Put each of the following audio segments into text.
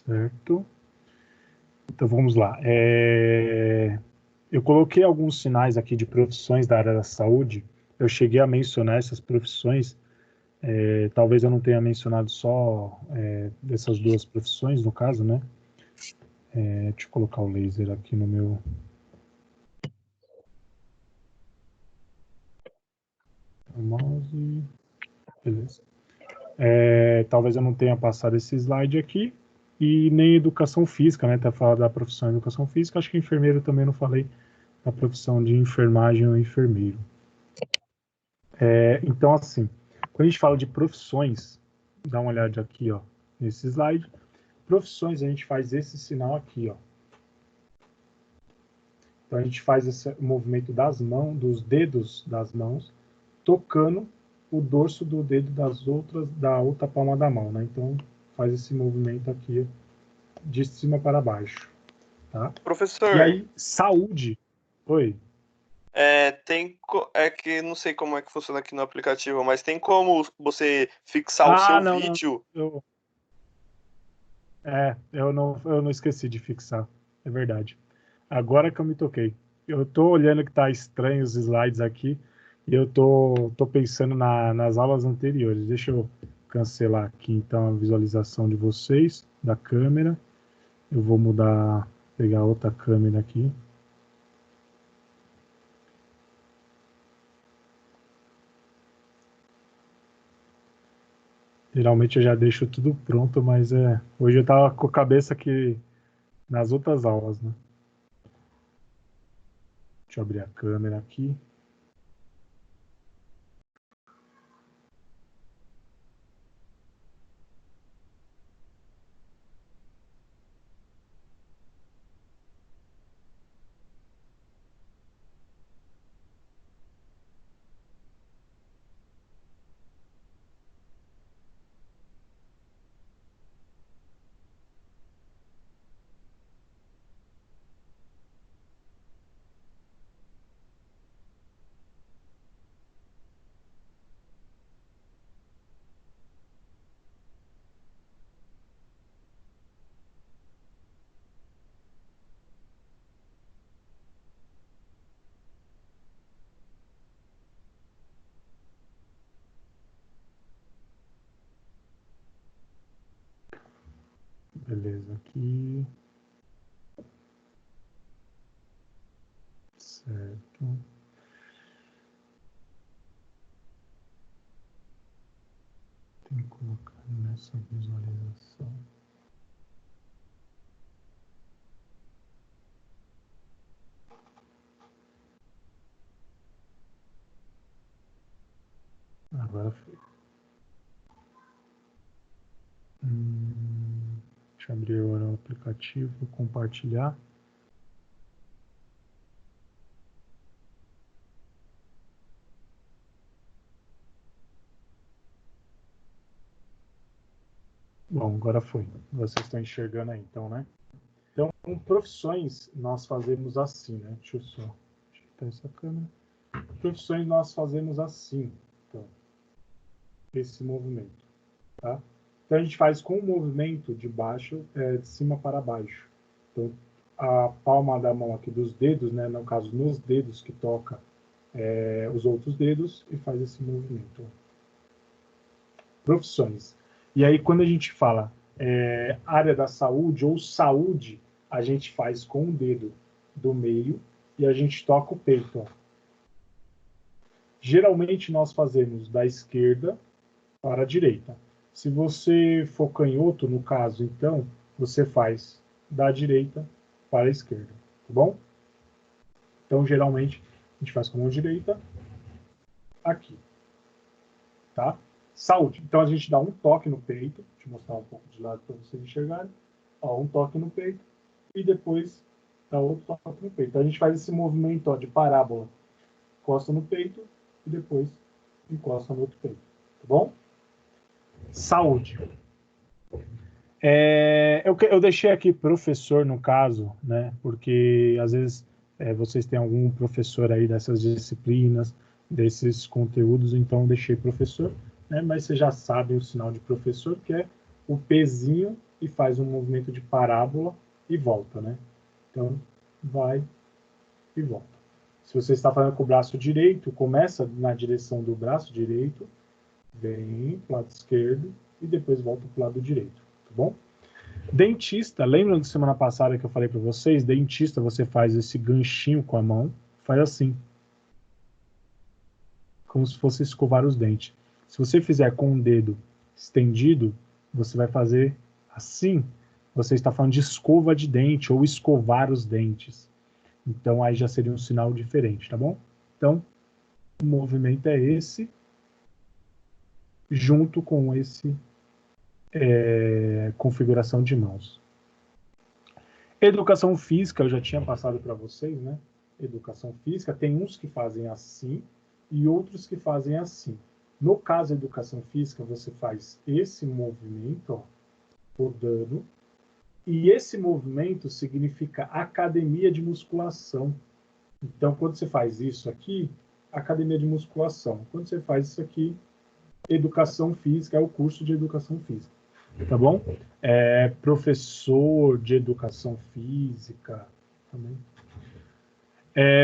Certo. Então vamos lá. Eu coloquei alguns sinais aqui de profissões da área da saúde. Eu cheguei a mencionar essas profissões. Talvez eu não tenha mencionado só dessas duas profissões, no caso, né? Deixa eu colocar o laser aqui no meu... mouse. Beleza. Talvez eu não tenha passado esse slide aqui. E nem educação física, né? Tá falando da profissão de educação física. Acho que enfermeiro também não falei da profissão de enfermagem ou enfermeiro. Então, assim, quando a gente fala de profissões, dá uma olhada aqui, ó, nesse slide. Profissões, a gente faz esse sinal aqui, ó. Então, a gente faz esse movimento das mãos, dos dedos das mãos, tocando o dorso do dedo da outra palma da mão, né? Então, faz esse movimento aqui de cima para baixo, tá? Professor. E aí, saúde. Oi. É que não sei como é que funciona aqui no aplicativo, mas tem como você fixar o seu vídeo? Eu não esqueci de fixar, é verdade. Agora que eu me toquei. Eu tô olhando que tá estranho os slides aqui e eu tô pensando nas aulas anteriores. Deixa eu cancelar aqui então a visualização de vocês, da câmera. Eu vou mudar, pegar outra câmera aqui. Geralmente eu já deixo tudo pronto, mas hoje eu tava com a cabeça aqui nas outras aulas, né? Deixa eu abrir a câmera aqui. Beleza, aqui. Certo. Tem que colocar nessa visualização. Agora foi. Deixa eu abrir agora o aplicativo, compartilhar. Bom, agora foi. Vocês estão enxergando aí, então, né? Então, profissões nós fazemos assim, né? Deixa eu só ajeitar essa câmera. Profissões nós fazemos assim, então, esse movimento, tá? Então, a gente faz com o movimento de baixo, de cima para baixo. Então, a palma da mão aqui dos dedos, né? No caso, nos dedos que toca os outros dedos e faz esse movimento. Profissões. E aí, quando a gente fala área da saúde ou saúde, a gente faz com o dedo do meio e a gente toca o peito. Ó. Geralmente, nós fazemos da esquerda para a direita. Se você for canhoto, no caso, então, você faz da direita para a esquerda, tá bom? Então, geralmente, a gente faz com a mão direita aqui, tá? Saúde. Então, a gente dá um toque no peito. Deixa eu mostrar um pouco de lado para vocês enxergarem. Ó, um toque no peito e depois dá outro toque no peito. Então, a gente faz esse movimento ó, de parábola. Encosta no peito e depois encosta no outro peito. Tá bom? Saúde. Eu deixei aqui professor no caso, né? Porque às vezes vocês têm algum professor aí dessas disciplinas, desses conteúdos, então eu deixei professor, né? Mas você já sabe o sinal de professor, que é o pezinho e faz um movimento de parábola e volta, né? Então, vai e volta. Se você está fazendo com o braço direito, começa na direção do braço direito, vem para o lado esquerdo e depois volta para o lado direito, tá bom? Dentista, lembram de semana passada que eu falei para vocês? Dentista, você faz esse ganchinho com a mão, faz assim, como se fosse escovar os dentes. Se você fizer com o dedo estendido, você vai fazer assim. Você está falando de escova de dente ou escovar os dentes. Então, aí já seria um sinal diferente, tá bom? Então, o movimento é esse, junto com esse configuração de mãos. Educação física, eu já tinha passado para vocês, né? Educação física, tem uns que fazem assim e outros que fazem assim. No caso da educação física, você faz esse movimento, ó, rodando, e esse movimento significa academia de musculação. Então, quando você faz isso aqui, academia de musculação. Quando você faz isso aqui, educação física, é o curso de educação física. Tá bom? Professor de educação física também.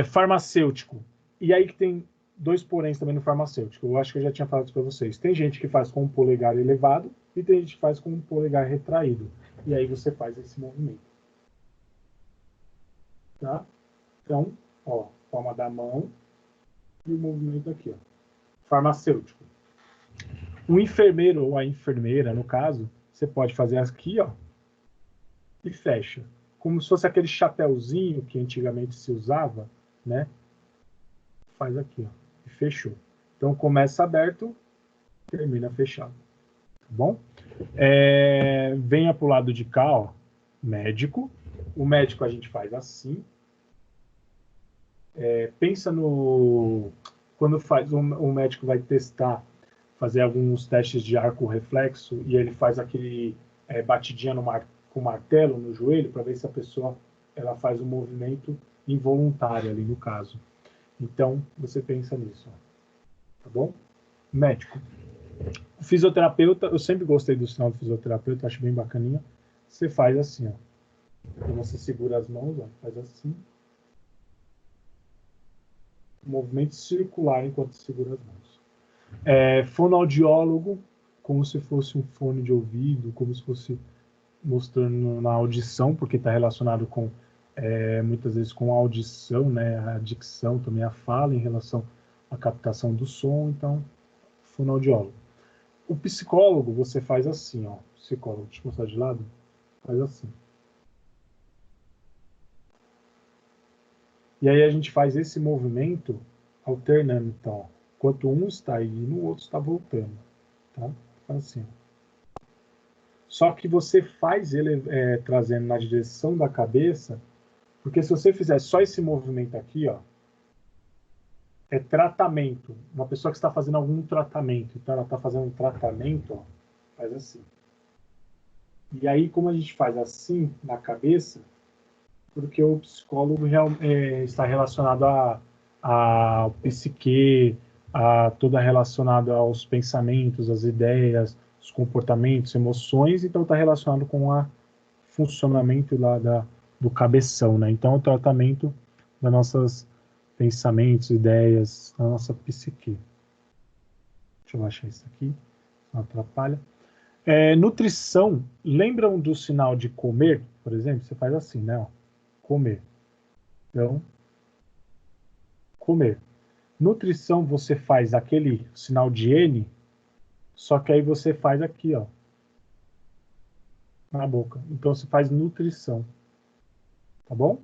Farmacêutico. E aí que tem 2 poréns também no farmacêutico. Eu acho que eu já tinha falado isso para vocês. Tem gente que faz com o polegar elevado e tem gente que faz com o polegar retraído. E aí você faz esse movimento. Tá? Então, ó, palma da mão e o movimento aqui, ó. Farmacêutico. O enfermeiro ou a enfermeira, no caso, você pode fazer aqui, ó, e fecha. Como se fosse aquele chapéuzinho que antigamente se usava, né? Faz aqui, ó, e fechou. Então começa aberto, termina fechado. Tá bom? Venha pro lado de cá, ó, médico. O médico a gente faz assim. Pensa no... Quando o médico vai testar, fazer alguns testes de arco reflexo, e ele faz aquele batidinha com martelo no joelho, para ver se a pessoa ela faz um movimento involuntário ali no caso. Então, você pensa nisso. Ó. Tá bom? Médico. O fisioterapeuta, eu sempre gostei do sinal do fisioterapeuta, acho bem bacaninha. Você faz assim, ó. Então, você segura as mãos, ó, faz assim. Um movimento circular enquanto segura as mãos. Fonoaudiólogo, como se fosse um fone de ouvido, como se fosse mostrando na audição, porque está relacionado com, muitas vezes, com a audição, né, a dicção, também a fala em relação à captação do som, então, fonoaudiólogo. O psicólogo, você faz assim, ó, psicólogo, deixa eu mostrar de lado, faz assim. E aí a gente faz esse movimento alternando, então, ó, enquanto um está indo, o outro está voltando, tá? Assim, ó. Só que você faz ele trazendo na direção da cabeça, porque se você fizer só esse movimento aqui, ó, é tratamento. Uma pessoa que está fazendo algum tratamento, então ela está fazendo um tratamento, ó, faz assim. E aí, como a gente faz assim na cabeça, porque o psicólogo está relacionado a psique, a toda relacionado aos pensamentos, às ideias, os comportamentos, emoções, então está relacionado com o funcionamento lá do cabeção, né? Então, o tratamento das nossas pensamentos, ideias, da nossa psique. Deixa eu baixar isso aqui, não atrapalha. Nutrição, lembram do sinal de comer, por exemplo? Você faz assim, né? Ó, comer. Então, comer. Nutrição, você faz aquele sinal de N, só que aí você faz aqui, ó, na boca. Então, você faz nutrição. Tá bom?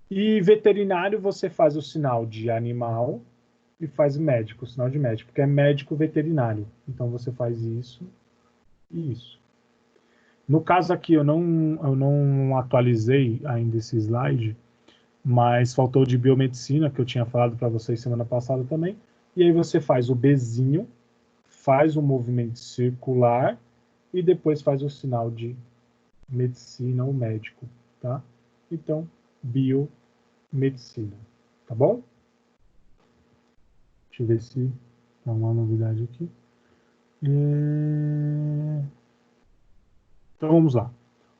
E veterinário, você faz o sinal de animal e faz médico, o sinal de médico, porque é médico veterinário. Então, você faz isso e isso. No caso aqui, eu não atualizei ainda esse slide, mas faltou de biomedicina, que eu tinha falado para vocês semana passada também. E aí você faz o Bzinho, faz o movimento circular e depois faz o sinal de medicina ou médico, tá? Então, biomedicina, tá bom? Deixa eu ver se dá uma novidade aqui. Então vamos lá.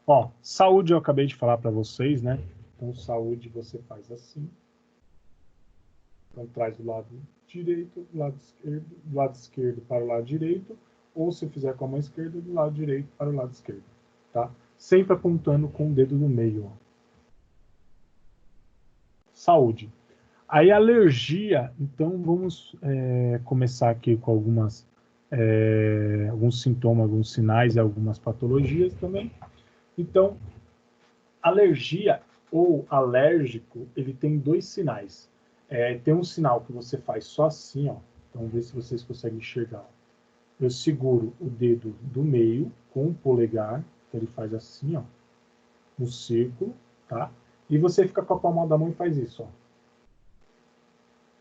Ó, saúde eu acabei de falar para vocês, né? Então saúde você faz assim. Então traz do lado direito, do lado esquerdo para o lado direito, ou se fizer com a mão esquerda, do lado direito para o lado esquerdo, tá? Sempre apontando com o dedo no meio, ó. Saúde. Aí alergia, então vamos começar aqui com alguns sintomas, alguns sinais e algumas patologias também. Então, alergia ou alérgico, ele tem dois sinais. Tem um sinal que você faz só assim, ó. Então, vamos ver se vocês conseguem enxergar. Eu seguro o dedo do meio com o polegar, então ele faz assim, ó, no círculo, tá? E você fica com a palma da mão e faz isso, ó.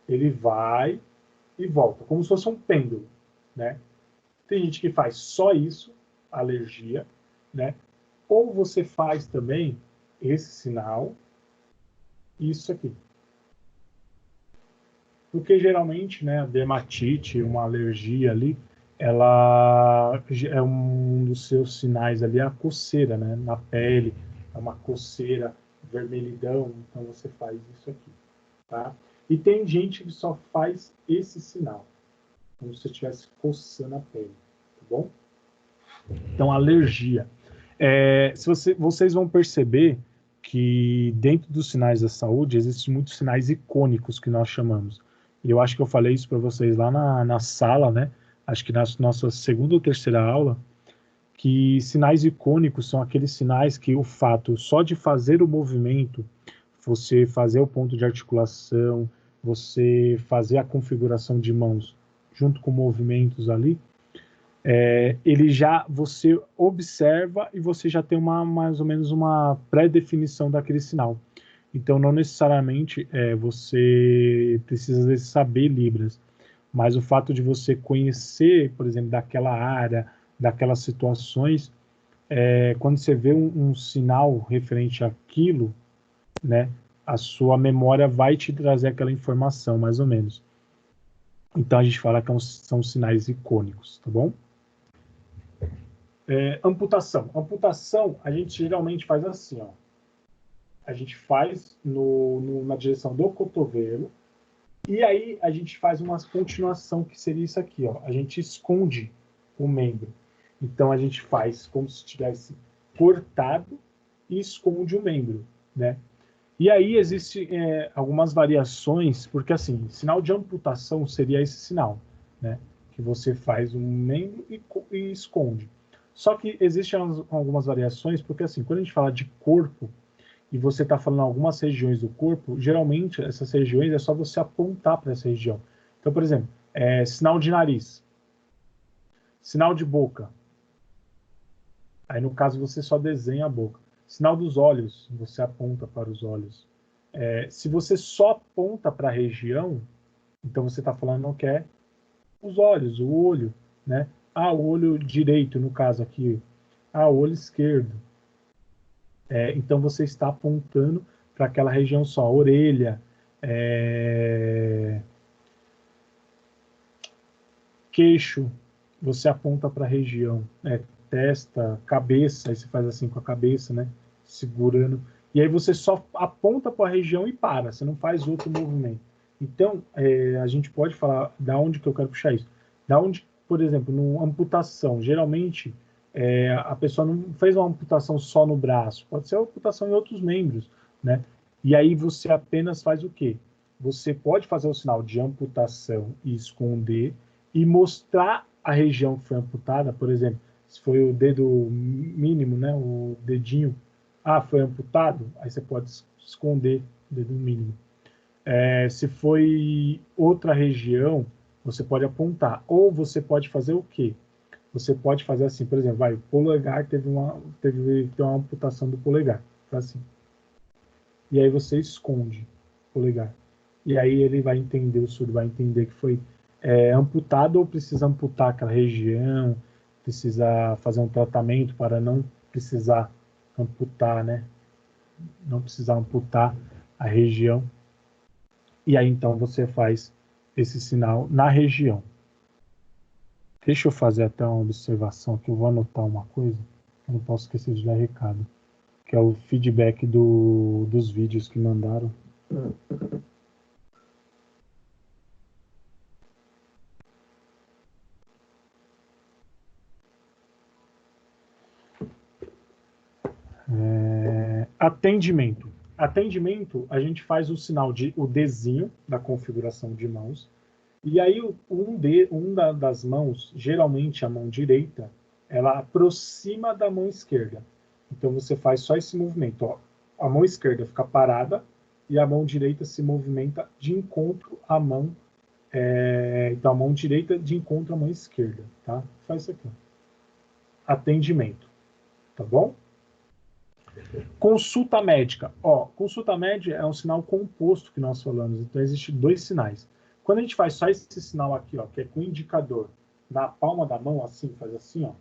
Ele vai e volta, como se fosse um pêndulo, né? Tem gente que faz só isso, alergia, né? Ou você faz também esse sinal e isso aqui. Porque geralmente, né, a dermatite, uma alergia ali, ela é um dos seus sinais ali, a coceira, né, na pele, é uma coceira, vermelhidão, então você faz isso aqui, tá? E tem gente que só faz esse sinal, como se você estivesse coçando a pele, tá bom? Então, alergia. Vocês vão perceber que dentro dos sinais da saúde existem muitos sinais icônicos que nós chamamos. E eu acho que eu falei isso para vocês lá na sala, né? Acho que na nossa segunda ou terceira aula, que sinais icônicos são aqueles sinais que o fato só de fazer o movimento, você fazer o ponto de articulação, você fazer a configuração de mãos junto com movimentos ali, ele já, você observa e você já tem mais ou menos uma pré-definição daquele sinal. Então, não necessariamente você precisa, às vezes, saber Libras, mas o fato de você conhecer, por exemplo, daquela área, daquelas situações, quando você vê um sinal referente àquilo, né, a sua memória vai te trazer aquela informação, mais ou menos. Então, a gente fala que são sinais icônicos, tá bom? Amputação. Amputação, a gente geralmente faz assim, ó. A gente faz na direção do cotovelo, e aí a gente faz uma continuação, que seria isso aqui, ó. A gente esconde o membro. Então, a gente faz como se tivesse cortado e esconde o membro, né? E aí existem algumas variações, porque assim, sinal de amputação seria esse sinal, né? Que você faz um membro e esconde. Só que existem algumas variações, porque assim, quando a gente fala de corpo, e você está falando algumas regiões do corpo, geralmente essas regiões é só você apontar para essa região. Então, por exemplo, sinal de nariz, sinal de boca. Aí, no caso, você só desenha a boca. Sinal dos olhos, você aponta para os olhos. Se você só aponta para a região, então você está falando que é os olhos, o olho, né? O olho direito, no caso aqui. O olho esquerdo. Então você está apontando para aquela região só. Orelha, queixo, você aponta para a região. Testa, cabeça, aí você faz assim com a cabeça, né? Segurando. E aí você só aponta para a região e para, você não faz outro movimento. Então, a gente pode falar da onde que eu quero puxar isso. Da onde, por exemplo, numa amputação, geralmente a pessoa não fez uma amputação só no braço, pode ser uma amputação em outros membros, né? E aí você apenas faz o quê? Você pode fazer o sinal de amputação e esconder e mostrar a região que foi amputada, por exemplo, se foi o dedo mínimo, né, o dedinho, foi amputado, aí você pode esconder o dedo mínimo. Se foi outra região, você pode apontar. Ou você pode fazer o quê? Você pode fazer assim, por exemplo, o polegar teve uma amputação do polegar, assim. E aí você esconde o polegar. E aí ele vai entender, o surdo vai entender que foi amputado, ou precisa amputar aquela região, precisa fazer um tratamento para não precisar amputar, né? Não precisar amputar a região. E aí então você faz esse sinal na região. Deixa eu fazer até uma observação aqui, eu vou anotar uma coisa, eu não posso esquecer de dar recado, que é o feedback dos vídeos que mandaram. Atendimento. Atendimento, a gente faz o sinal o Dzinho da configuração de mãos. E aí, das mãos, geralmente a mão direita, ela aproxima da mão esquerda. Então, você faz só esse movimento. Ó. A mão esquerda fica parada e a mão direita se movimenta de encontro à mão. Então, a mão direita de encontro à mão esquerda. Tá? Faz isso aqui. Atendimento. Tá bom? Consulta médica. Ó, consulta médica é um sinal composto que nós falamos. Então, existem dois sinais. Quando a gente faz só esse sinal aqui, ó, que é com o indicador na palma da mão, assim, faz assim, ó.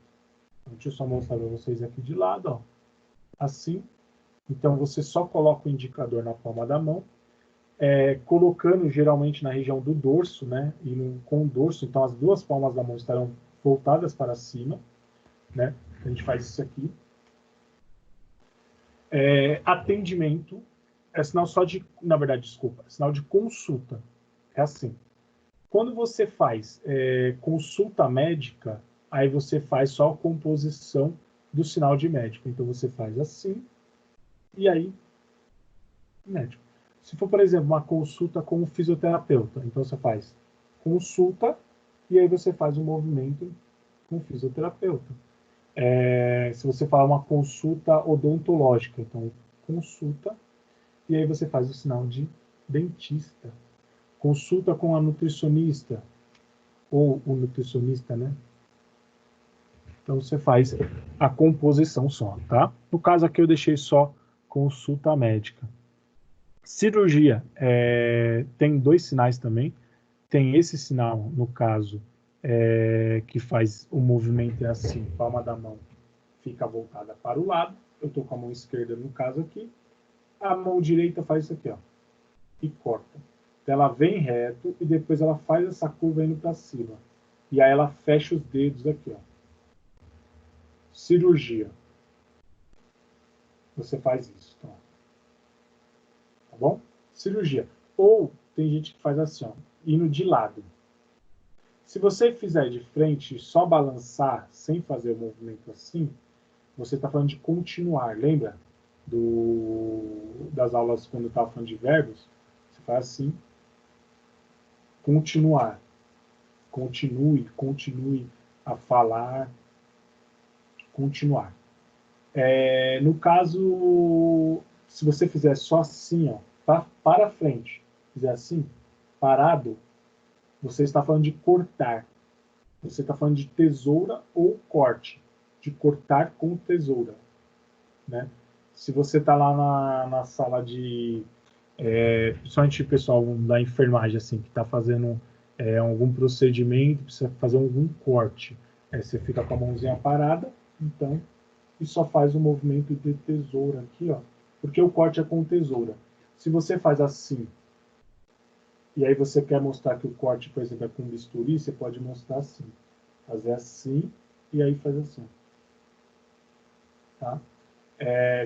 Deixa eu só mostrar para vocês aqui de lado, ó. Assim. Então, você só coloca o indicador na palma da mão, colocando geralmente na região do dorso, né? E com o dorso, então as duas palmas da mão estarão voltadas para cima, né? A gente faz isso aqui. Atendimento é sinal só de, na verdade, desculpa, é sinal de consulta. É assim. Quando você faz consulta médica, aí você faz só a composição do sinal de médico. Então você faz assim, e aí, médico. Se for, por exemplo, uma consulta com um fisioterapeuta, então você faz consulta, e aí você faz um movimento com o fisioterapeuta. Se você falar uma consulta odontológica, então consulta, e aí você faz o sinal de dentista. Consulta com a nutricionista, ou o nutricionista, né? Então você faz a composição só, tá? No caso aqui eu deixei só consulta médica. Cirurgia, tem dois sinais também. Tem esse sinal, no caso, que faz o movimento assim, palma da mão fica voltada para o lado. Eu estou com a mão esquerda, no caso aqui. A mão direita faz isso aqui, ó, e corta. Então ela vem reto e depois ela faz essa curva indo para cima. E aí ela fecha os dedos aqui, ó. Cirurgia. Você faz isso, tá? Tá bom? Cirurgia. Ou tem gente que faz assim, ó, indo de lado. Se você fizer de frente, só balançar sem fazer o movimento assim, você está falando de continuar. Lembra das aulas quando eu estava falando de verbos? Você faz assim, continuar. Continue a falar, continuar. No caso, se você fizer só assim, ó, para frente, fizer assim, parado, você está falando de cortar. Você está falando de tesoura ou corte. De cortar com tesoura. Né? Se você está lá na sala de... principalmente o pessoal da enfermagem, assim, que está fazendo algum procedimento, precisa fazer algum corte. Você fica com a mãozinha parada, então, e só faz o movimento de tesoura aqui, ó, porque o corte é com tesoura. Se você faz assim, e aí você quer mostrar que o corte, por exemplo, é com bisturi, você pode mostrar assim. Fazer assim, e aí faz assim. Tá?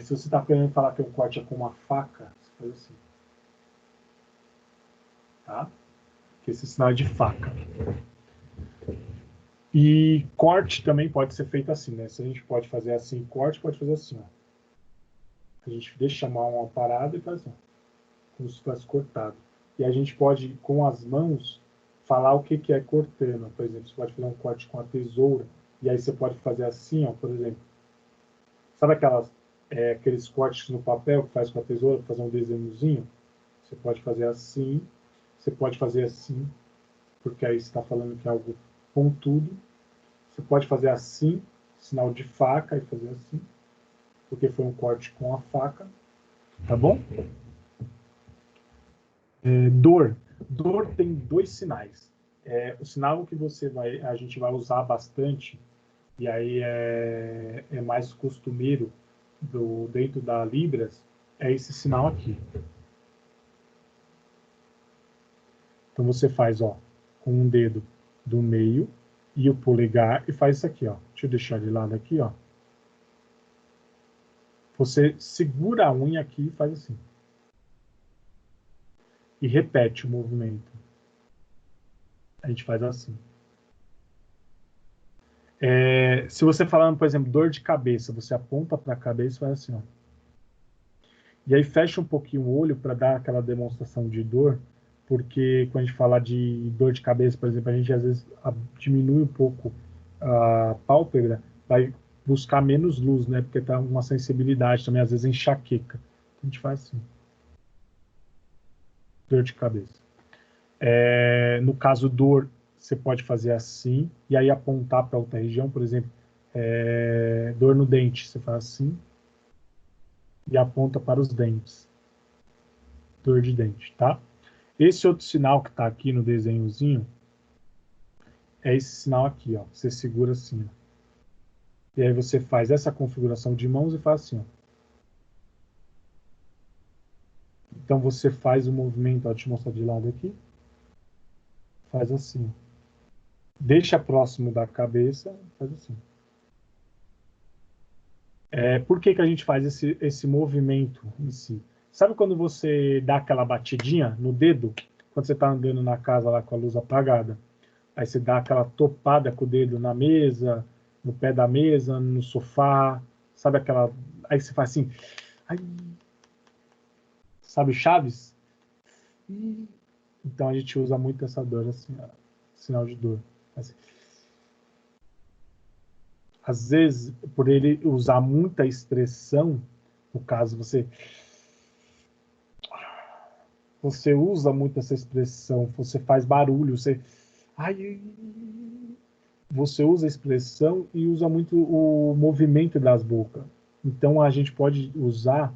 Se você está querendo falar que o corte é com uma faca, você faz assim. Tá? Que esse sinal é de faca. E corte também pode ser feito assim, né? Se a gente pode fazer assim, corte pode fazer assim, ó. A gente deixa a mão uma parada e faz assim, como se fosse cortado. E a gente pode, com as mãos, falar o que é cortando. Por exemplo, você pode fazer um corte com a tesoura, e aí você pode fazer assim, ó, por exemplo. Sabe aqueles cortes no papel que faz com a tesoura, fazer um desenhozinho? Você pode fazer assim, você pode fazer assim, porque aí você está falando que é algo pontudo. Você pode fazer assim, sinal de faca, e fazer assim, porque foi um corte com a faca. Tá bom? Dor. Dor tem dois sinais. O sinal que a gente vai usar bastante, e aí é mais costumeiro dentro da Libras, é esse sinal aqui. Então você faz, ó, com um dedo do meio, e o polegar e faz isso aqui, ó. Deixa eu deixar de lado aqui, ó. Você segura a unha aqui e faz assim. E repete o movimento. A gente faz assim. Se você falando, por exemplo, dor de cabeça, você aponta para a cabeça e faz assim, ó. E aí fecha um pouquinho o olho para dar aquela demonstração de dor, porque quando a gente fala de dor de cabeça, por exemplo, a gente às vezes diminui um pouco a pálpebra, vai buscar menos luz, né? Porque tá uma sensibilidade também, às vezes enxaqueca. A gente faz assim. Dor de cabeça. No caso dor, você pode fazer assim, e aí apontar para outra região, por exemplo, dor no dente, você faz assim, e aponta para os dentes. Dor de dente, tá? Esse outro sinal que está aqui no desenhozinho é esse sinal aqui, ó. Você segura assim, ó. E aí você faz essa configuração de mãos e faz assim, ó. Então você faz o movimento, ó, deixa eu mostrar de lado aqui. Faz assim. Deixa próximo da cabeça, faz assim. Por que que a gente faz esse movimento em si? Sabe quando você dá aquela batidinha no dedo? Quando você está andando na casa lá com a luz apagada? Aí você dá aquela topada com o dedo na mesa, no pé da mesa, no sofá, sabe aquela... Aí você faz assim... Ai... Sabe Chaves? Então a gente usa muito essa dor, assim, ó, sinal de dor. Assim. Às vezes, por ele usar muita expressão, no caso, você usa muito essa expressão, você faz barulho, ai, você usa a expressão e usa muito o movimento das bocas. Então a gente pode usar,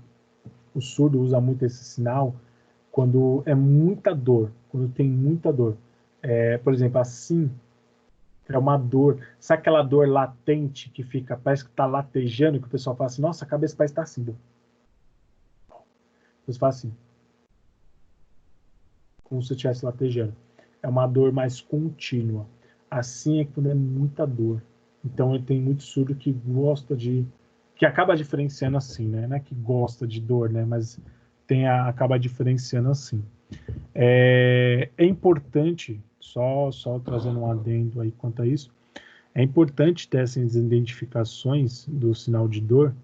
o surdo usa muito esse sinal quando é muita dor, quando tem muita dor. Por exemplo, assim, é uma dor. Sabe aquela dor latente que fica, parece que está latejando, que o pessoal fala assim, nossa, a cabeça parece estar assim. Você fala assim, como se estivesse latejando. É uma dor mais contínua. Assim é quando é muita dor. Então tem muito surdo que gosta de... que acaba diferenciando assim, né? Não é que gosta de dor, né? Mas acaba diferenciando assim. É importante, só trazendo um adendo aí quanto a isso, é importante ter essas identificações do sinal de dor,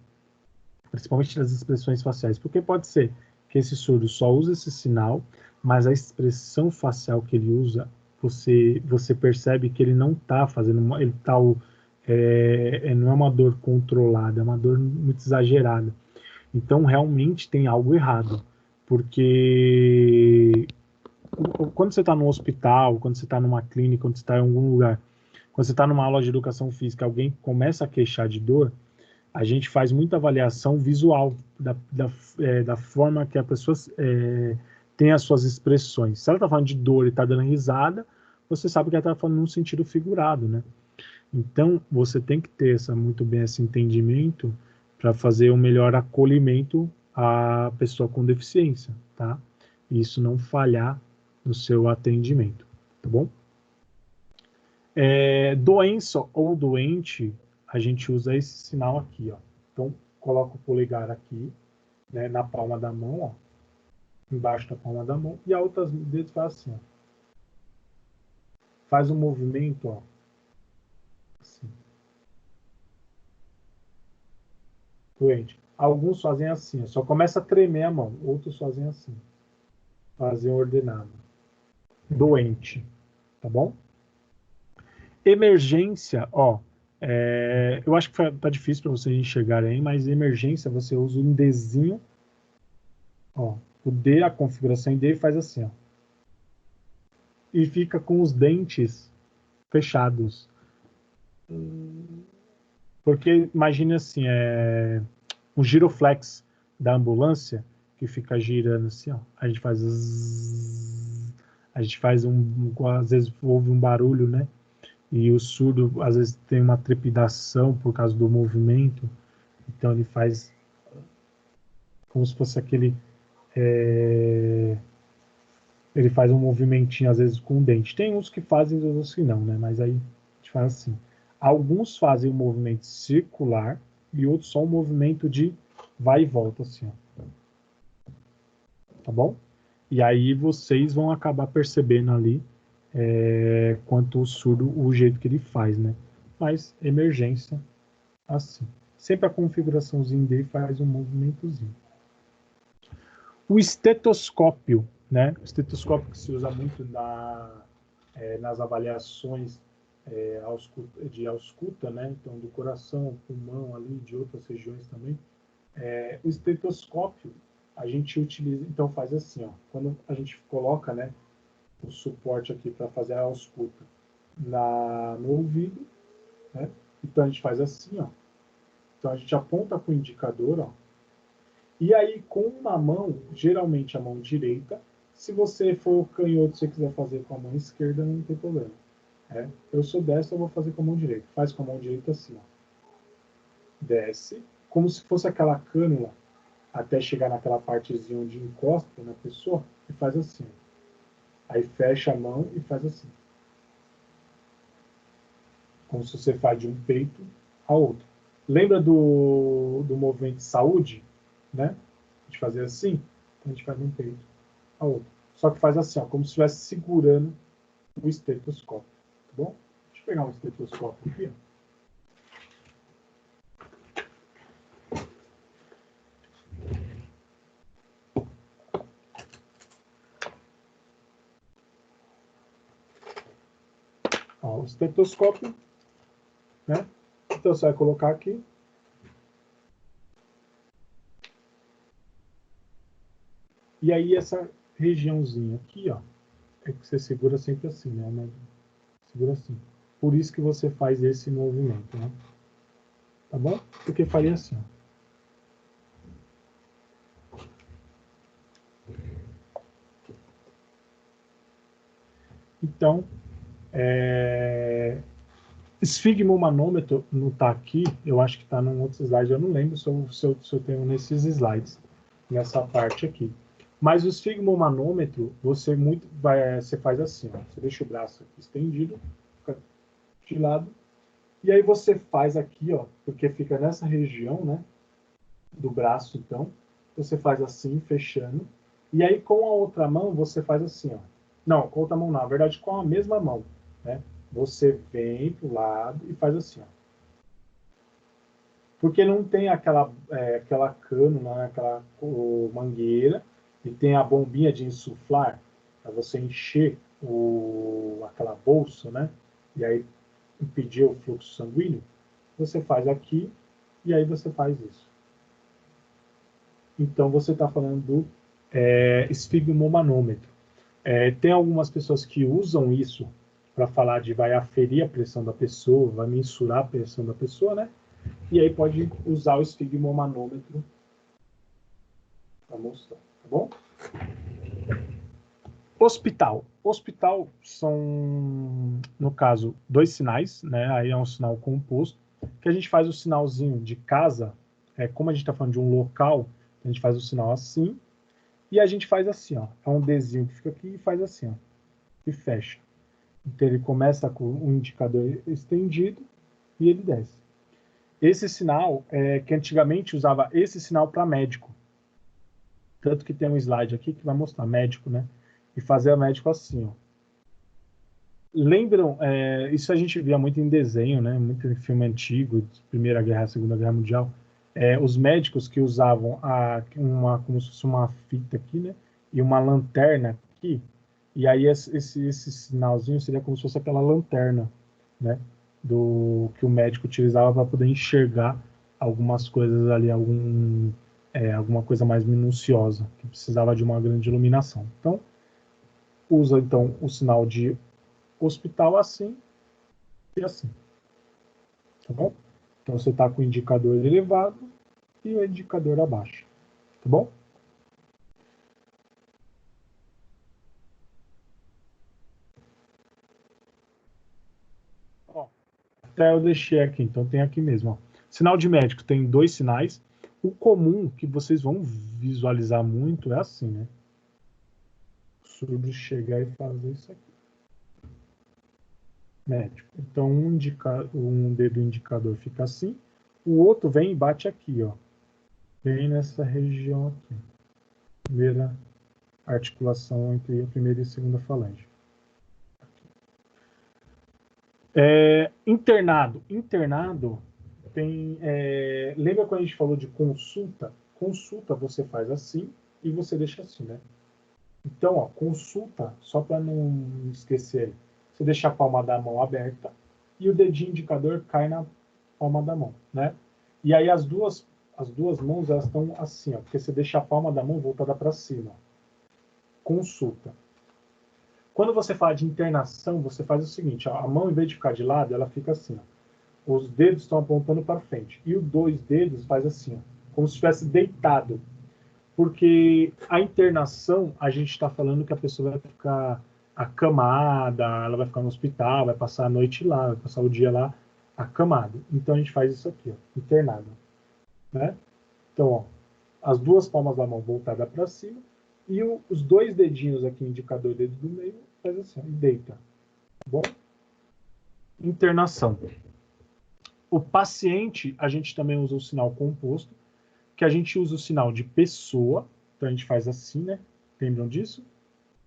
principalmente das expressões faciais, porque pode ser que esse surdo só use esse sinal, mas a expressão facial que ele usa, você percebe que ele não está fazendo, ele tá, não é uma dor controlada, é uma dor muito exagerada. Então realmente tem algo errado, porque quando você está no hospital, quando você está numa clínica, quando você está em algum lugar, quando você está numa aula de educação física, alguém começa a queixar de dor, a gente faz muita avaliação visual da forma que a pessoa tem as suas expressões. Se ela está falando de dor e está dando risada, você sabe que ela está falando num sentido figurado, né? Então, você tem que ter muito bem esse entendimento para fazer o melhor acolhimento à pessoa com deficiência, tá? E isso não falhar no seu atendimento, tá bom? Doença ou doente, a gente usa esse sinal aqui, ó. Então, coloca o polegar aqui, né, na palma da mão, ó, embaixo da palma da mão, e a outra dedos faz assim, ó. Faz um movimento, ó, assim. Doente. Alguns fazem assim, ó, só começa a tremer a mão, outros fazem assim. Fazem ordenado. Doente, tá bom? Emergência, ó, eu acho que tá difícil para vocês enxergarem aí, mas emergência você usa um Dzinho, ó, o D, a configuração em D faz assim, ó, e fica com os dentes fechados. Porque imagine assim, um giroflex da ambulância que fica girando assim, ó, a gente faz a gente faz às vezes ouve um barulho, né? E o surdo às vezes tem uma trepidação por causa do movimento, então ele faz como se fosse aquele ele faz um movimentinho às vezes com o dente. Tem uns que fazem, outros que não, né? Mas aí a gente gente faz assim. Alguns fazem o movimento circular e outros só o movimento de vai e volta, assim, ó. Tá bom? E aí vocês vão acabar percebendo ali quanto o surdo, o jeito que ele faz, né? Mas emergência, assim. Sempre a configuraçãozinha dele faz um movimentozinho. O estetoscópio, né? O estetoscópio que se usa muito nas avaliações de ausculta, né? Então, do coração, pulmão ali, de outras regiões também. O estetoscópio, a gente utiliza, então faz assim, ó. Quando a gente coloca, né, o suporte aqui para fazer a ausculta no ouvido, né? Então a gente faz assim, ó. Então a gente aponta com o indicador, ó. E aí com uma mão, geralmente a mão direita, se você for canhoto, se você quiser fazer com a mão esquerda, não tem problema. Eu sou destro, eu vou fazer com a mão direita. Faz com a mão direita assim, ó. Desce, como se fosse aquela cânula, até chegar naquela partezinha onde encosta na pessoa, e faz assim. Aí fecha a mão e faz assim. Como se você faz de um peito ao outro. Lembra do movimento de saúde? Né? A gente fazia assim, então a gente faz de um peito ao outro. Só que faz assim, ó, como se estivesse segurando o estetoscópio. Tá bom? Deixa eu pegar um estetoscópio aqui. Ó, o estetoscópio, né? Então você vai colocar aqui. E aí essa regiãozinha aqui, ó, é que você segura sempre assim, né? Segura assim. Por isso que você faz esse movimento, né? Tá bom? Porque faria assim, ó. Então, esfigmomanômetro não está aqui, eu acho que está num outro slide, eu não lembro se eu tenho nesses slides, nessa parte aqui. Mas o esfigmomanômetro, você faz assim, ó, você deixa o braço aqui estendido, fica de lado, e aí você faz aqui, ó, porque fica nessa região, né, do braço, então, você faz assim, fechando, e aí com a outra mão você faz assim, ó. Não, com a outra mão não, na verdade com a mesma mão, né? Você vem pro lado e faz assim, ó. Porque não tem aquela cânula, né? Aquela mangueira, e tem a bombinha de insuflar, para você encher aquela bolsa, né? E aí impedir o fluxo sanguíneo. Você faz aqui, e aí você faz isso. Então você está falando do esfigmomanômetro. Tem algumas pessoas que usam isso para falar de vai aferir a pressão da pessoa, vai mensurar a pressão da pessoa, né? E aí pode usar o esfigmomanômetro para mostrar, tá bom? Hospital. Hospital são, no caso, dois sinais, né? Aí é um sinal composto, que a gente faz o sinalzinho de casa, como a gente está falando de um local, a gente faz o sinal assim, e a gente faz assim, ó. É um Dzinho que fica aqui e faz assim, ó. E fecha. Então ele começa com o indicador estendido e ele desce. Esse sinal, que antigamente usava esse sinal para médico. Tanto que tem um slide aqui que vai mostrar médico, né? E fazer a médico assim, ó. Lembram, isso a gente via muito em desenho, né? Muito em filme antigo, Primeira Guerra, Segunda Guerra Mundial. Os médicos que usavam como se fosse uma fita aqui, né? E uma lanterna aqui. E aí esse sinalzinho seria como se fosse aquela lanterna, né? Que o médico utilizava para poder enxergar algumas coisas ali, alguma coisa mais minuciosa, que precisava de uma grande iluminação. Então, usa então o sinal de hospital assim e assim. Tá bom? Então você está com o indicador elevado e o indicador abaixo. Tá bom? Ó, até eu deixei aqui, então tem aqui mesmo. Ó. Sinal de médico tem dois sinais. O comum que vocês vão visualizar muito é assim, né? O surdo chegar e fazer isso aqui. médico. Então, um dedo indicador fica assim, o outro vem e bate aqui, ó. Bem nessa região aqui. Primeira articulação entre a primeira e a segunda falange. Internado. Internado tem... lembra quando a gente falou de consulta? Consulta você faz assim e você deixa assim, né? Então, ó, consulta, só para não esquecer, você deixa a palma da mão aberta e o dedinho indicador cai na palma da mão, né? E aí as duas mãos, elas estão assim, ó, porque você deixa a palma da mão voltada para cima. Consulta. Quando você fala de internação, você faz o seguinte, ó, a mão, em vez de ficar de lado, ela fica assim, ó. Os dedos estão apontando para frente. E os dois dedos faz assim, ó, como se estivesse deitado. Porque a internação, a gente está falando que a pessoa vai ficar acamada, ela vai ficar no hospital, vai passar a noite lá, vai passar o dia lá acamado. Então a gente faz isso aqui, ó, internado. Né? Então, ó, as duas palmas da mão voltadas para cima e os dois dedinhos aqui, indicador e dedo do meio, faz assim, ó, e deita. Tá bom? Internação. O paciente, a gente também usa o sinal composto, que a gente usa o sinal de pessoa, então a gente faz assim, né? Lembram disso?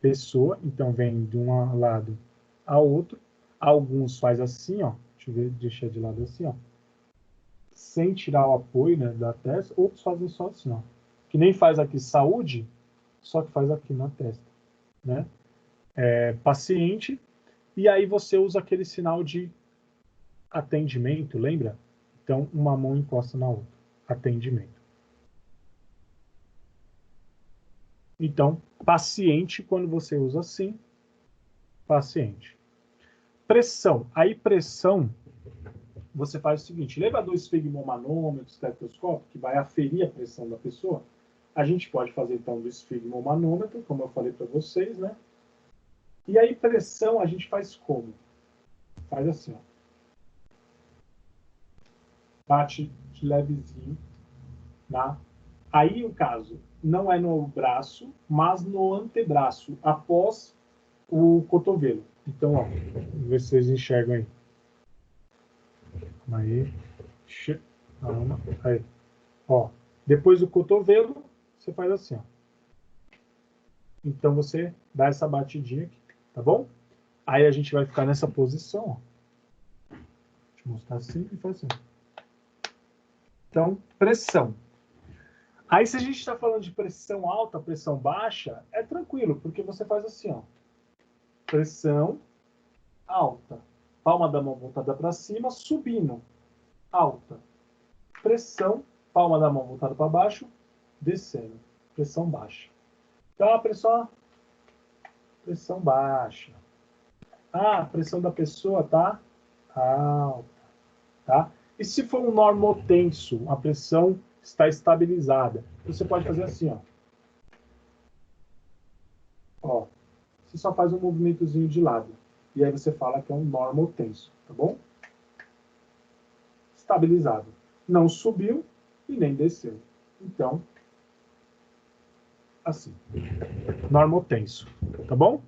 Pessoa, então vem de um lado ao outro. Alguns faz assim, ó. Deixa eu ver, deixar de lado assim, ó. Sem tirar o apoio, né, da testa. Outros fazem só assim, ó. Que nem faz aqui saúde, só que faz aqui na testa, né? Paciente. E aí você usa aquele sinal de atendimento, lembra? Então, uma mão encosta na outra. Atendimento. Então, paciente, quando você usa assim, paciente. Pressão. Aí, pressão, você faz o seguinte, lembra do esfigmomanômetro, estetoscópio, que vai aferir a pressão da pessoa? A gente pode fazer, então, do esfigmomanômetro, como eu falei para vocês, né? E aí, pressão, a gente faz como? Faz assim, ó. Bate de levezinho, tá? Aí, o caso, não é no braço, mas no antebraço, após o cotovelo. Então, ó, vamos ver se vocês enxergam aí. Aí, calma, aí. Ó, depois do cotovelo, você faz assim, ó. Então, você dá essa batidinha aqui, tá bom? Aí a gente vai ficar nessa posição, ó. Deixa eu mostrar assim e faz assim. Então, pressão. Aí, se a gente está falando de pressão alta, pressão baixa, é tranquilo, porque você faz assim, ó. Pressão alta. Palma da mão voltada para cima, subindo. Alta. Pressão, palma da mão voltada para baixo, descendo. Pressão baixa. Então, a pressão baixa. Ah, a pressão da pessoa tá alta. Tá? E se for um normotenso, a pressão está estabilizada, você pode fazer assim, ó. Ó, você só faz um movimentozinho de lado. E aí você fala que é um normotenso, tá bom? Estabilizado. Não subiu e nem desceu. Então, assim. Normotenso, tá bom?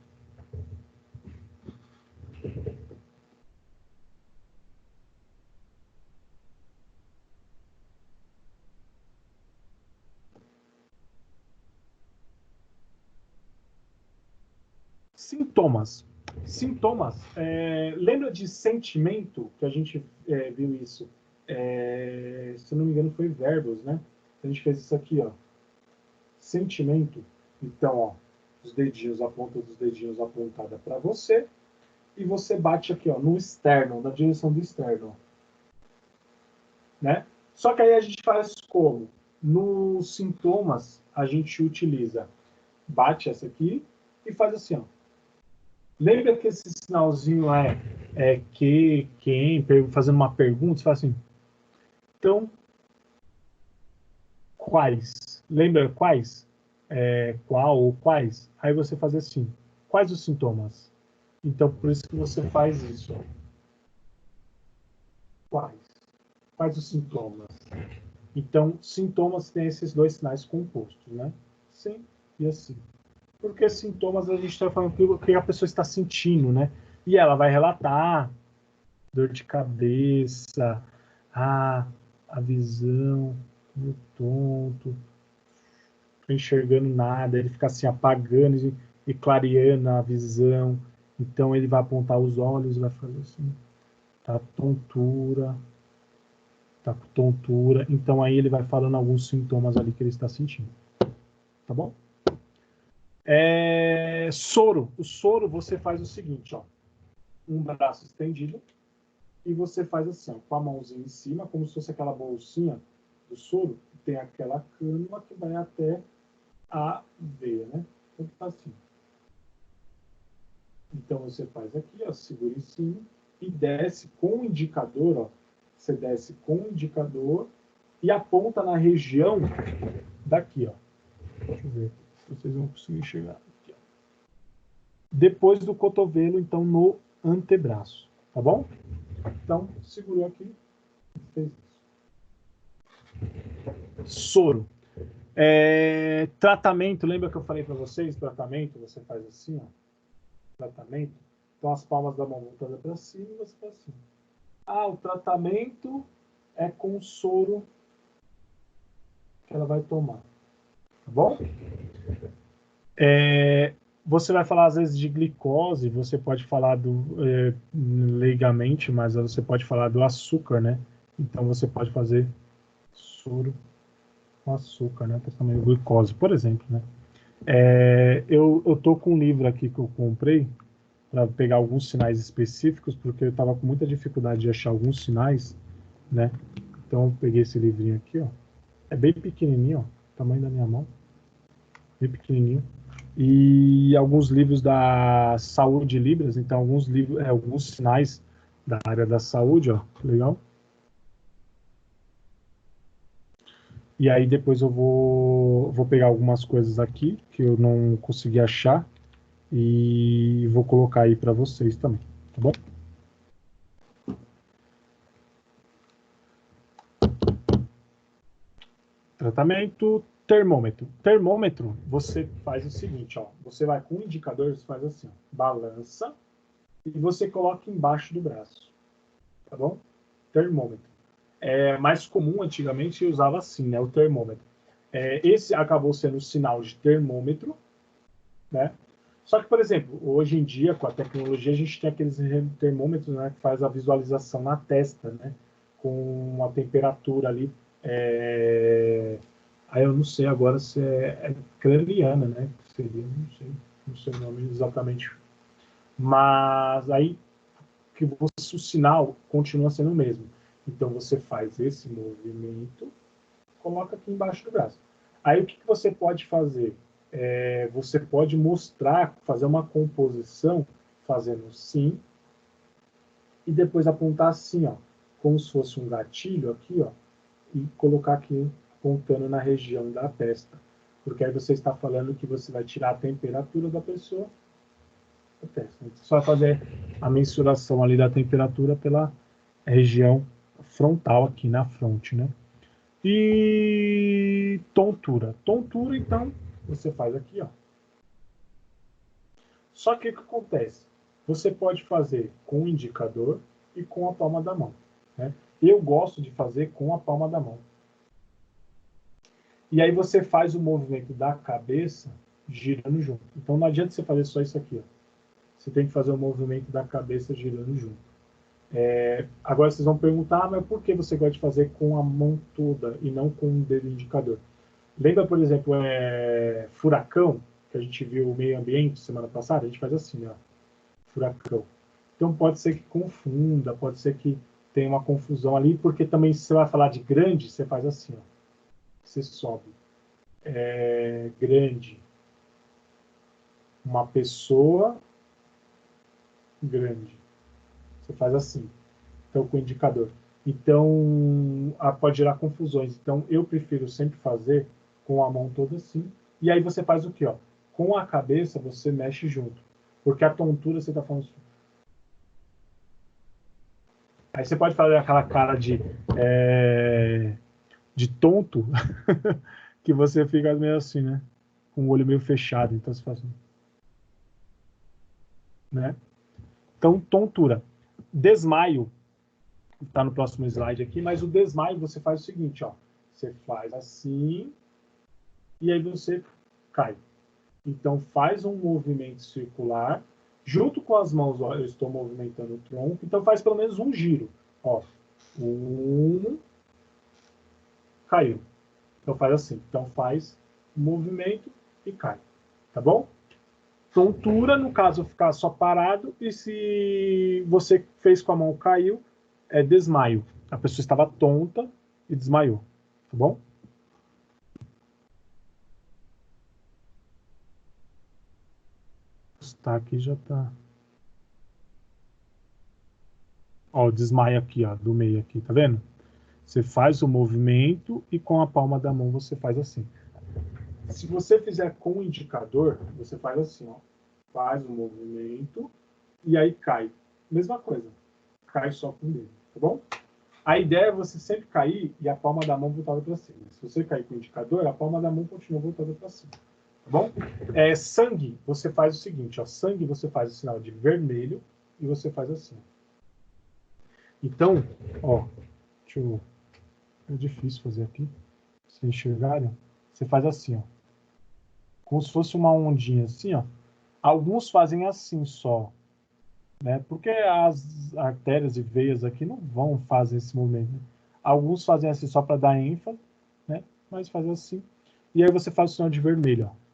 Sintomas. Sintomas. Lembra de sentimento, que a gente viu isso? Se eu não me engano, foi verbos, né? A gente fez isso aqui, ó. Sentimento. Então, ó, os dedinhos, a ponta dos dedinhos apontada para você. E você bate aqui, ó, no externo, na direção do externo. Né? Só que aí a gente faz como? Nos sintomas, a gente utiliza, bate essa aqui e faz assim, ó. Lembra que esse sinalzinho que, quem, fazendo uma pergunta, você fala assim, então, quais? Lembra quais? Qual ou quais? Aí você faz assim, quais os sintomas? Então, por isso que você faz isso. Ó. Quais? Quais os sintomas? Então, sintomas têm esses dois sinais compostos, né? Sim e assim. Porque sintomas a gente está falando o que a pessoa está sentindo, né? E ela vai relatar, dor de cabeça, a visão, meio tonto, não tô enxergando nada, ele fica assim apagando e clareando a visão, então ele vai apontar os olhos, vai fazer assim, tá com tontura, então aí ele vai falando alguns sintomas ali que ele está sentindo, tá bom? Soro, o soro você faz o seguinte, ó, um braço estendido, e você faz assim, ó, com a mãozinha em cima, como se fosse aquela bolsinha do soro, que tem aquela cânula que vai até a veia, né? Então tá assim. Então você faz aqui, ó, segura em cima e desce com o indicador, ó. Você desce com o indicador e aponta na região daqui, ó. Deixa eu ver se vocês vão conseguir chegar aqui, ó. Depois do cotovelo, então, no antebraço, tá bom? Então, segurou aqui, fez isso. Soro. Tratamento, lembra que eu falei para vocês? Tratamento, você faz assim, ó. Tratamento. Então, as palmas da mão voltadas para cima e você faz assim. O tratamento é com o soro que ela vai tomar. Tá bom? Você vai falar, às vezes, de glicose, você pode falar leigamente, mas você pode falar do açúcar, né? Então, você pode fazer soro com açúcar, né? Também glicose, por exemplo, né? Eu tô com um livro aqui que eu comprei para pegar alguns sinais específicos, porque eu estava com muita dificuldade de achar alguns sinais, né? Então, eu peguei esse livrinho aqui, ó. É bem pequenininho, ó, tamanho da minha mão, bem pequenininho. E alguns livros da Saúde Libras, então alguns livros, alguns sinais da área da saúde, ó, legal. E aí depois eu vou pegar algumas coisas aqui que eu não consegui achar e vou colocar aí para vocês também, tá bom? Tratamento, termômetro. Termômetro, você faz o seguinte, ó, você vai com o indicador, você faz assim, ó, balança e você coloca embaixo do braço, tá bom? Termômetro. Mais comum antigamente usava assim, né, o termômetro. Esse acabou sendo o sinal de termômetro, né? Só que, por exemplo, hoje em dia, com a tecnologia, a gente tem aqueles termômetros, né, que faz a visualização na testa, né, com uma temperatura ali. Aí eu não sei agora se é craniana, né? Seria, não sei o nome exatamente. Mas aí que o sinal continua sendo o mesmo. Então você faz esse movimento, coloca aqui embaixo do braço. Aí o que você pode fazer? Você pode mostrar, fazer uma composição, fazendo sim, e depois apontar assim, ó, como se fosse um gatilho aqui, ó, e colocar aqui apontando na região da testa. Porque aí você está falando que você vai tirar a temperatura da pessoa da testa. Você só vai fazer a mensuração ali da temperatura pela região frontal aqui na fronte, né? E tontura. Tontura, então, você faz aqui, ó. Só que o que acontece? Você pode fazer com o indicador e com a palma da mão, né? Eu gosto de fazer com a palma da mão. E aí você faz o movimento da cabeça girando junto. Então não adianta você fazer só isso aqui, ó. Você tem que fazer o movimento da cabeça girando junto. Agora vocês vão perguntar, mas por que você gosta de fazer com a mão toda e não com o dedo indicador? Lembra, por exemplo, furacão, que a gente viu o meio ambiente semana passada? A gente faz assim, ó, furacão. Então pode ser que confunda, pode ser que tenha uma confusão ali, porque também se você vai falar de grande, você faz assim, ó. Você sobe. Grande. Uma pessoa grande. Você faz assim. Então, com o indicador. Então, pode gerar confusões. Então, eu prefiro sempre fazer com a mão toda assim. E aí você faz o quê? Ó? Com a cabeça, você mexe junto. Porque a tontura, você está falando assim. Aí você pode fazer aquela cara de tonto, que você fica meio assim, né? Com o olho meio fechado. Então, você faz assim. Né? Então, tontura. Desmaio. está no próximo slide aqui, mas o desmaio você faz o seguinte, ó. Você faz assim e aí você cai. Então, faz um movimento circular. Junto com as mãos, ó, eu estou movimentando o tronco. Então, faz pelo menos um giro. Ó, caiu. Então, faz assim. Então, faz movimento e cai. Tá bom? Tontura, no caso, ficar só parado. E se você fez com a mão, caiu, é desmaio. A pessoa estava tonta e desmaiou. Tá bom? Está aqui, já tá. Ó, o desmaio aqui, ó, do meio aqui, tá vendo? Você faz o movimento e com a palma da mão você faz assim. Se você fizer com o indicador, você faz assim, ó. Faz o movimento e aí cai. Mesma coisa. Cai só com o dedo, tá bom? A ideia é você sempre cair e a palma da mão voltada para cima. Se você cair com o indicador, a palma da mão continua voltada para cima. Tá bom? Sangue, você faz o seguinte, ó. Sangue você faz o sinal de vermelho e você faz assim. Então, ó, deixa eu... É difícil fazer aqui. Vocês enxergarem? Você faz assim, ó. Como se fosse uma ondinha assim, ó. Alguns fazem assim só, né? Porque as artérias e veias aqui não vão fazer esse movimento. Né? Alguns fazem assim só para dar ênfase, né? Mas faz assim. E aí você faz o sinal de vermelho, ó.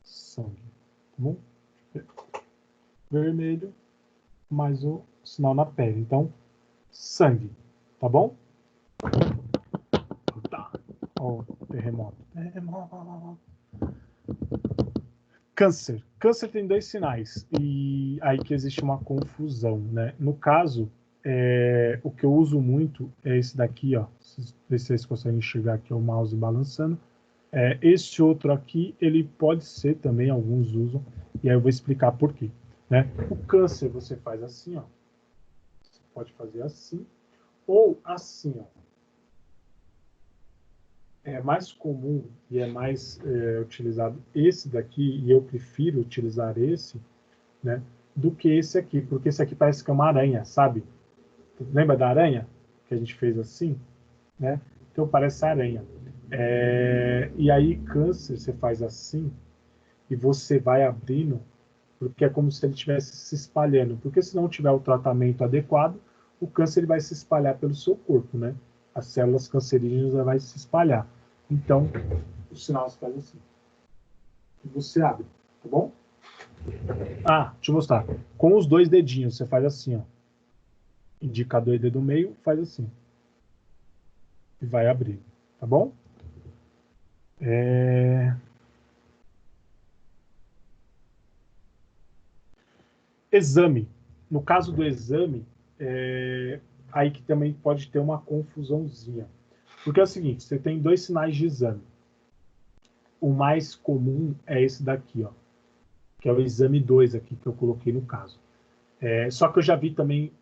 Sangue. Tá bom? Vermelho, mais o sinal na pele. Então, sangue. Tá bom? Tá. Ó, terremoto. Terremoto. Câncer. Câncer tem 2 sinais, e aí que existe uma confusão, né? No caso, o que eu uso muito é esse daqui, ó. Se vocês conseguem enxergar aqui o mouse balançando. Esse outro aqui, ele pode ser também, alguns usam, e aí eu vou explicar por quê. Né? O câncer você faz assim, ó. Você pode fazer assim, ou assim, ó. É mais comum e é mais utilizado esse daqui, e eu prefiro utilizar esse, né, do que esse aqui, porque esse aqui parece que é uma aranha, sabe? Lembra da aranha que a gente fez assim, né? Então parece aranha. E aí câncer você faz assim e você vai abrindo, porque é como se ele estivesse se espalhando, porque se não tiver o tratamento adequado, o câncer ele vai se espalhar pelo seu corpo, né? As células cancerígenas vai se espalhar. Então, o sinal se faz assim. E você abre, tá bom? Deixa eu mostrar. Com os 2 dedinhos, você faz assim, ó. Indicador e dedo meio, faz assim. E vai abrir, tá bom? Exame. No caso do exame, aí que também pode ter uma confusãozinha. Porque é o seguinte, você tem 2 sinais de exame. O mais comum é esse daqui, ó. Que é o exame 2 aqui, que eu coloquei no caso. Só que eu já vi também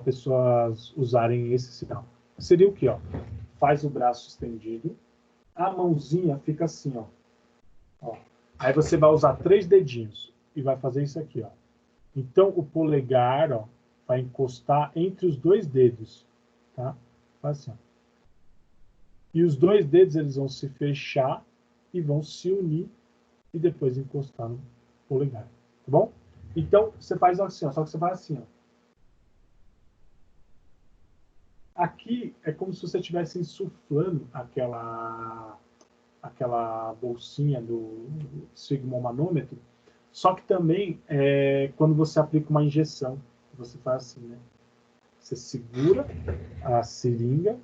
pessoas usarem esse sinal. Seria o quê? Ó? Faz o braço estendido, a mãozinha fica assim, ó. Aí você vai usar 3 dedinhos e vai fazer isso aqui, ó. Então o polegar, ó, vai encostar entre os 2 dedos, tá? Faz assim, ó. E os 2 dedos eles vão se fechar e vão se unir e depois encostar no polegar, tá bom? Então você faz assim, ó, só que você faz assim, ó. Aqui é como se você estivesse insuflando aquela bolsinha do sfigmomanômetro, só que também quando você aplica uma injeção, você faz assim, né? Você segura a seringa,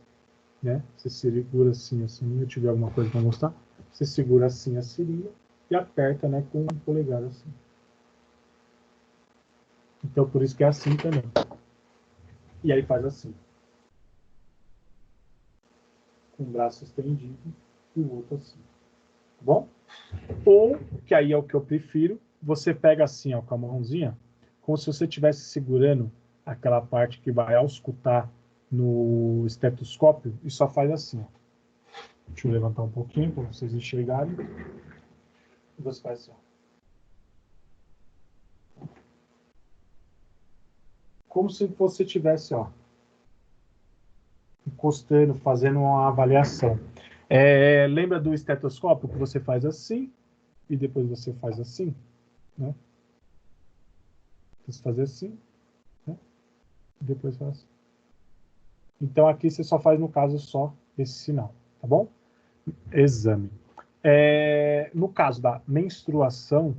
né? Você segura assim, eu tiver alguma coisa para mostrar, você segura assim a seringa e aperta, né, com o polegar assim. Então por isso que é assim também. E aí faz assim. Com o braço estendido e o outro assim. Tá bom? Ou, que aí é o que eu prefiro, você pega assim, ó, com a mãozinha, como se você estivesse segurando aquela parte que vai auscultar no estetoscópio e só faz assim, ó. Deixa eu levantar um pouquinho para vocês enxergarem. E você faz assim, ó. como se você tivesse, ó, encostando, fazendo uma avaliação. Lembra do estetoscópio que você faz assim e depois você faz assim, né? Você faz assim, né? E depois faz assim. Então aqui você só faz, no caso, só esse sinal, tá bom? Exame. No caso da menstruação,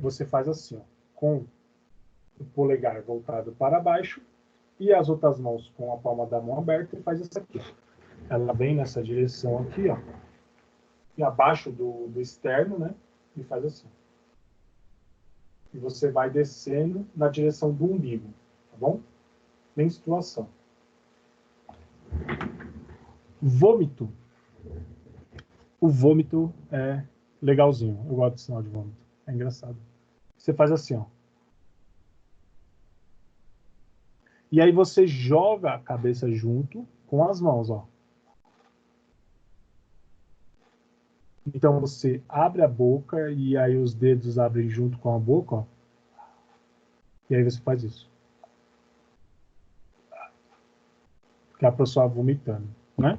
você faz assim, ó, com o polegar voltado para baixo e as outras mãos com a palma da mão aberta e faz isso aqui. Ela vem nessa direção aqui, ó, e abaixo do externo, né? E faz assim. E você vai descendo na direção do umbigo, tá bom? Menstruação. Vômito. O vômito é legalzinho. Eu gosto de sinal de vômito. É engraçado. Você faz assim, ó. E aí você joga a cabeça junto com as mãos, ó. Então você abre a boca e aí os dedos abrem junto com a boca, ó. E aí você faz isso. Que é a pessoa vomitando, né?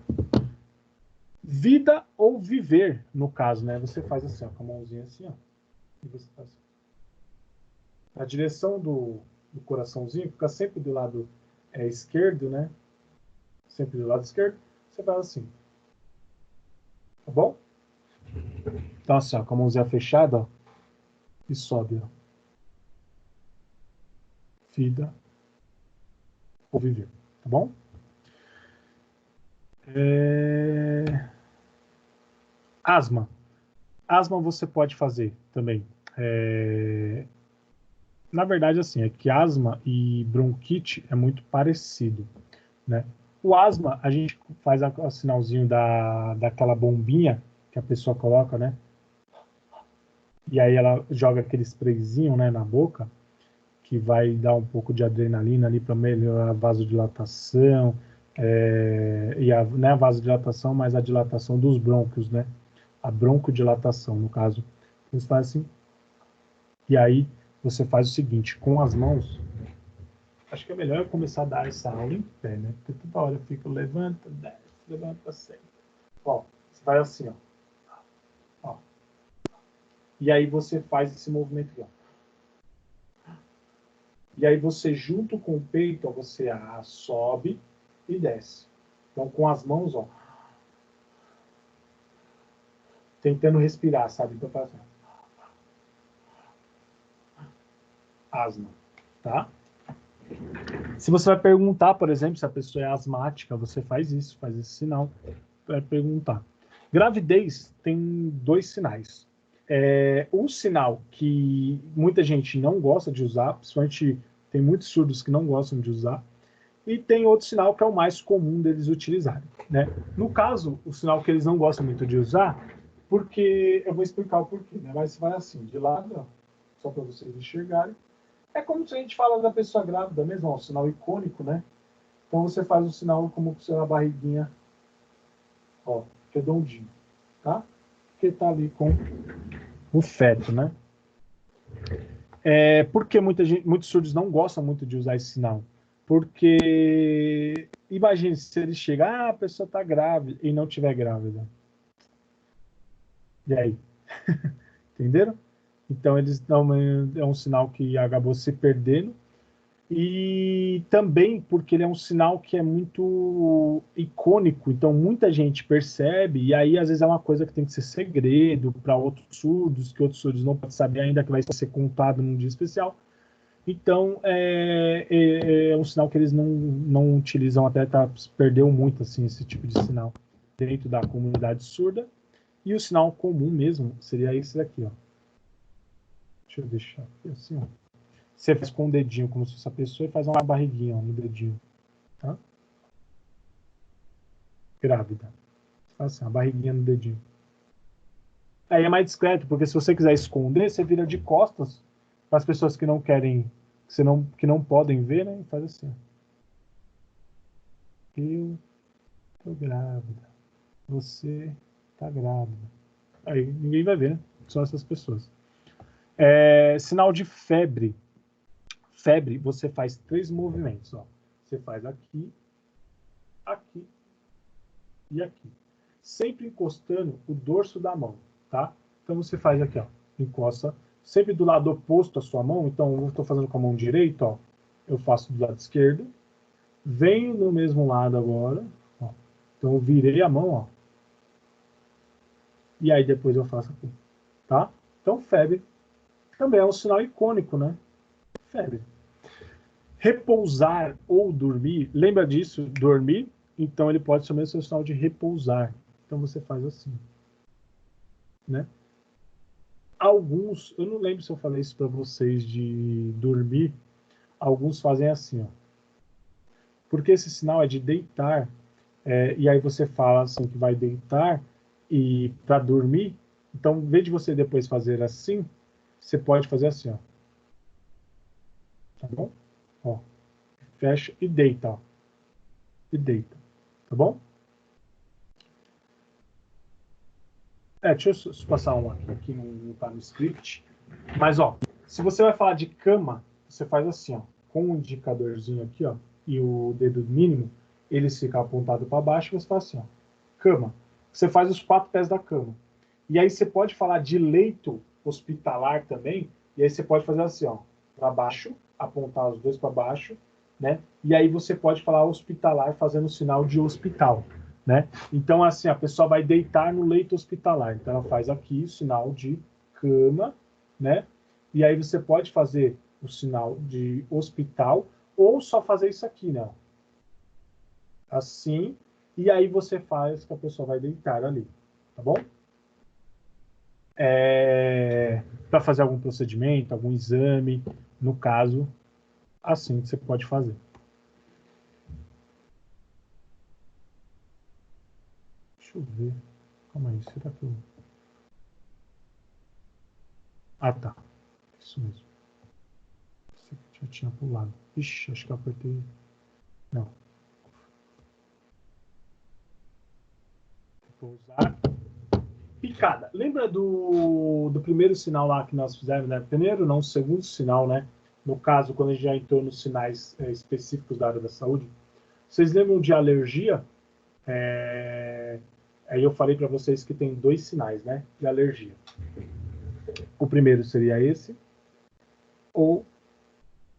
Vida ou viver, no caso, né? Você faz assim, ó, com a mãozinha assim, ó. E você faz assim. A direção do coraçãozinho fica sempre do lado esquerdo, né? Sempre do lado esquerdo. Você faz assim. Tá bom? Então assim, ó, com a mãozinha fechada, ó. E sobe, ó. Vida ou viver. Tá bom? Asma. Asma você pode fazer também. Na verdade, assim, é que asma e bronquite é muito parecido, né? O asma, a gente faz o sinalzinho daquela bombinha que a pessoa coloca, né? E aí ela joga aquele sprayzinho, né, na boca, que vai dar um pouco de adrenalina ali para melhorar a vasodilatação, não é a vasodilatação, mas a dilatação dos brônquios, né? A broncodilatação, no caso. Você faz assim, e aí você faz o seguinte, com as mãos, acho que é melhor eu começar a dar essa aula em pé, né? Porque toda hora eu fico, levanta, desce, levanta, senta. Ó, você faz assim, ó. E aí você faz esse movimento aqui, ó. E aí você, junto com o peito, ó, você sobe e desce. Então, com as mãos, ó, tentando respirar, sabe? Então, faz assim, asma, tá? Se você vai perguntar, por exemplo, se a pessoa é asmática, você faz isso, faz esse sinal para perguntar. Gravidez tem 2 sinais. Um sinal que muita gente não gosta de usar, principalmente tem muitos surdos que não gostam de usar, e tem outro sinal que é o mais comum deles utilizarem, né? No caso, o sinal que eles não gostam muito de usar, porque eu vou explicar o porquê, né? Mas vai assim, de lado, ó, só para vocês enxergarem. É como se a gente fala da pessoa grávida mesmo, ó, um sinal icônico, né? Então você faz o sinal como se a barriguinha, ó, redondinho, tá? Porque tá ali com o feto, né? Por que muitos surdos não gostam muito de usar esse sinal? Porque imagine se ele chega, a pessoa está grávida e não estiver grávida. E aí? Entenderam? Então eles dão é um sinal que acabou se perdendo. E também porque ele é um sinal que é muito icônico, então muita gente percebe, e aí às vezes é uma coisa que tem que ser segredo para outros surdos, que outros surdos não podem saber ainda, que vai ser contado num dia especial. Então é um sinal que eles não utilizam, até perdeu muito assim, esse tipo de sinal dentro da comunidade surda. E o sinal comum mesmo seria esse daqui, ó. Deixa eu deixar aqui assim, ó. Você faz com o dedinho, como se fosse a pessoa, e faz uma barriguinha, ó, no dedinho. Tá? Grávida. Faz assim, a barriguinha no dedinho. Aí é mais discreto, porque se você quiser esconder, você vira de costas para as pessoas que não querem, que não podem ver, né? E faz assim. Eu tô grávida. Você tá grávida. Aí ninguém vai ver, né? Só essas pessoas. Sinal de febre. febre, você faz 3 movimentos, ó. Você faz aqui, aqui e aqui. Sempre encostando o dorso da mão, tá? Então você faz aqui, ó. Encosta sempre do lado oposto à sua mão. Então eu estou fazendo com a mão direita, ó. Eu faço do lado esquerdo. Venho no mesmo lado agora, ó. Então eu virei a mão, ó. E aí depois eu faço aqui, tá? Então febre também é um sinal icônico, né? Febre. Repousar ou dormir, lembra disso? Dormir, então ele pode também ser um sinal de repousar. Então você faz assim, né? Alguns, eu não lembro se eu falei isso para vocês de dormir, alguns fazem assim, ó. Porque esse sinal é de deitar, e aí você fala assim que vai deitar e para dormir, então em vez de você depois fazer assim, você pode fazer assim, ó. Tá bom? Ó, fecha e deita, ó. E deita, tá bom? Deixa eu passar um aqui não tá no script. Mas, ó, se você vai falar de cama, você faz assim, ó, com o indicadorzinho aqui, ó, e o dedo mínimo, eles ficam apontados para baixo, você faz assim, ó, cama. Você faz os 4 pés da cama. E aí você pode falar de leito hospitalar também, e aí você pode fazer assim, ó, para baixo, apontar os dois para baixo, né? E aí você pode falar hospitalar fazendo o sinal de hospital, né? Então, assim, a pessoa vai deitar no leito hospitalar. Então, ela faz aqui o sinal de cama, né? E aí você pode fazer o sinal de hospital ou só fazer isso aqui, né? Assim, e aí você faz que a pessoa vai deitar ali, tá bom? Para fazer algum procedimento, algum exame, no caso, assim você pode fazer. Deixa eu ver. Calma aí, será que eu... Ah, tá. Isso mesmo. Já tinha pulado. Ixi, acho que eu apertei. Não. Vou usar picada. Lembra do primeiro sinal lá que nós fizemos, né? Primeiro, não, o segundo sinal, né? No caso, quando a gente já entrou nos sinais específicos da área da saúde. Vocês lembram de alergia? Aí eu falei para vocês que tem 2 sinais, né? De alergia. O primeiro seria esse, ou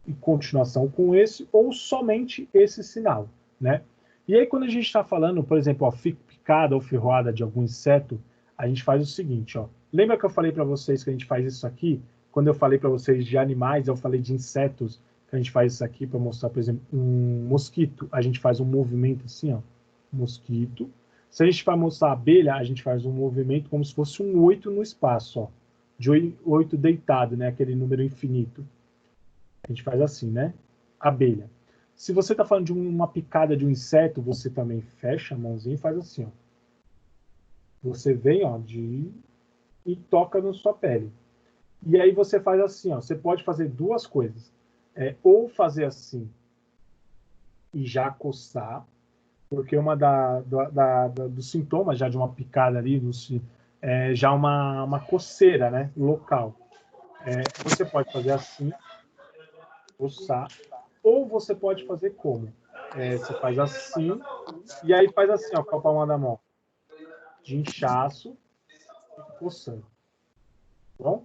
em continuação com esse, ou somente esse sinal, né? E aí, quando a gente está falando, por exemplo, ó, picada ou ferroada de algum inseto, a gente faz o seguinte, ó. Lembra que eu falei para vocês que a gente faz isso aqui? Quando eu falei para vocês de animais, eu falei de insetos, que a gente faz isso aqui para mostrar, por exemplo, um mosquito. A gente faz um movimento assim, ó. Mosquito. Se a gente vai mostrar a abelha, a gente faz um movimento como se fosse um 8 no espaço, ó. De 8 deitado, né? Aquele número infinito. A gente faz assim, né? Abelha. Se você está falando de uma picada de um inseto, você também fecha a mãozinha e faz assim, ó. Você vem, ó, e toca na sua pele. E aí você faz assim, ó. Você pode fazer 2 coisas. Ou fazer assim e já coçar, porque uma dos sintomas já de uma picada ali, já uma coceira, né? Local. Você pode fazer assim, coçar, ou você pode fazer como? Você faz assim, e aí faz assim, ó, com a palma da mão, de inchaço e coçando. Tá bom?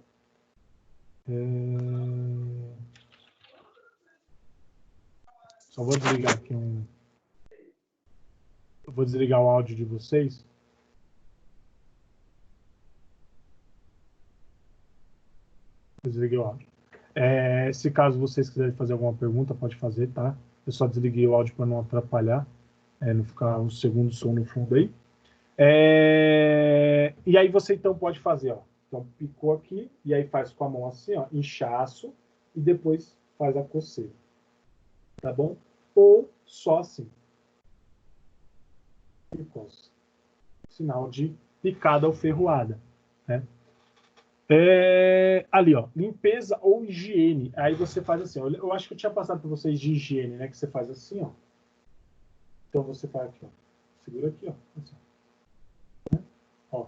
Só vou desligar aqui Eu vou desligar o áudio de vocês. Desliguei o áudio. Se caso vocês quiserem fazer alguma pergunta, pode fazer, tá? Eu só desliguei o áudio para não atrapalhar, não ficar um segundo som no fundo aí. E aí você então pode fazer, ó. Então picou aqui e aí faz com a mão assim, ó, inchaço e depois faz a coceira, tá bom? Ou só assim, picos, sinal de picada ou ferroada, né? Ali, ó, limpeza ou higiene. Aí você faz assim, ó, eu acho que eu tinha passado para vocês de higiene, né? Que você faz assim, ó. Então você faz aqui, ó. Segura aqui, ó. Assim, né? Ó.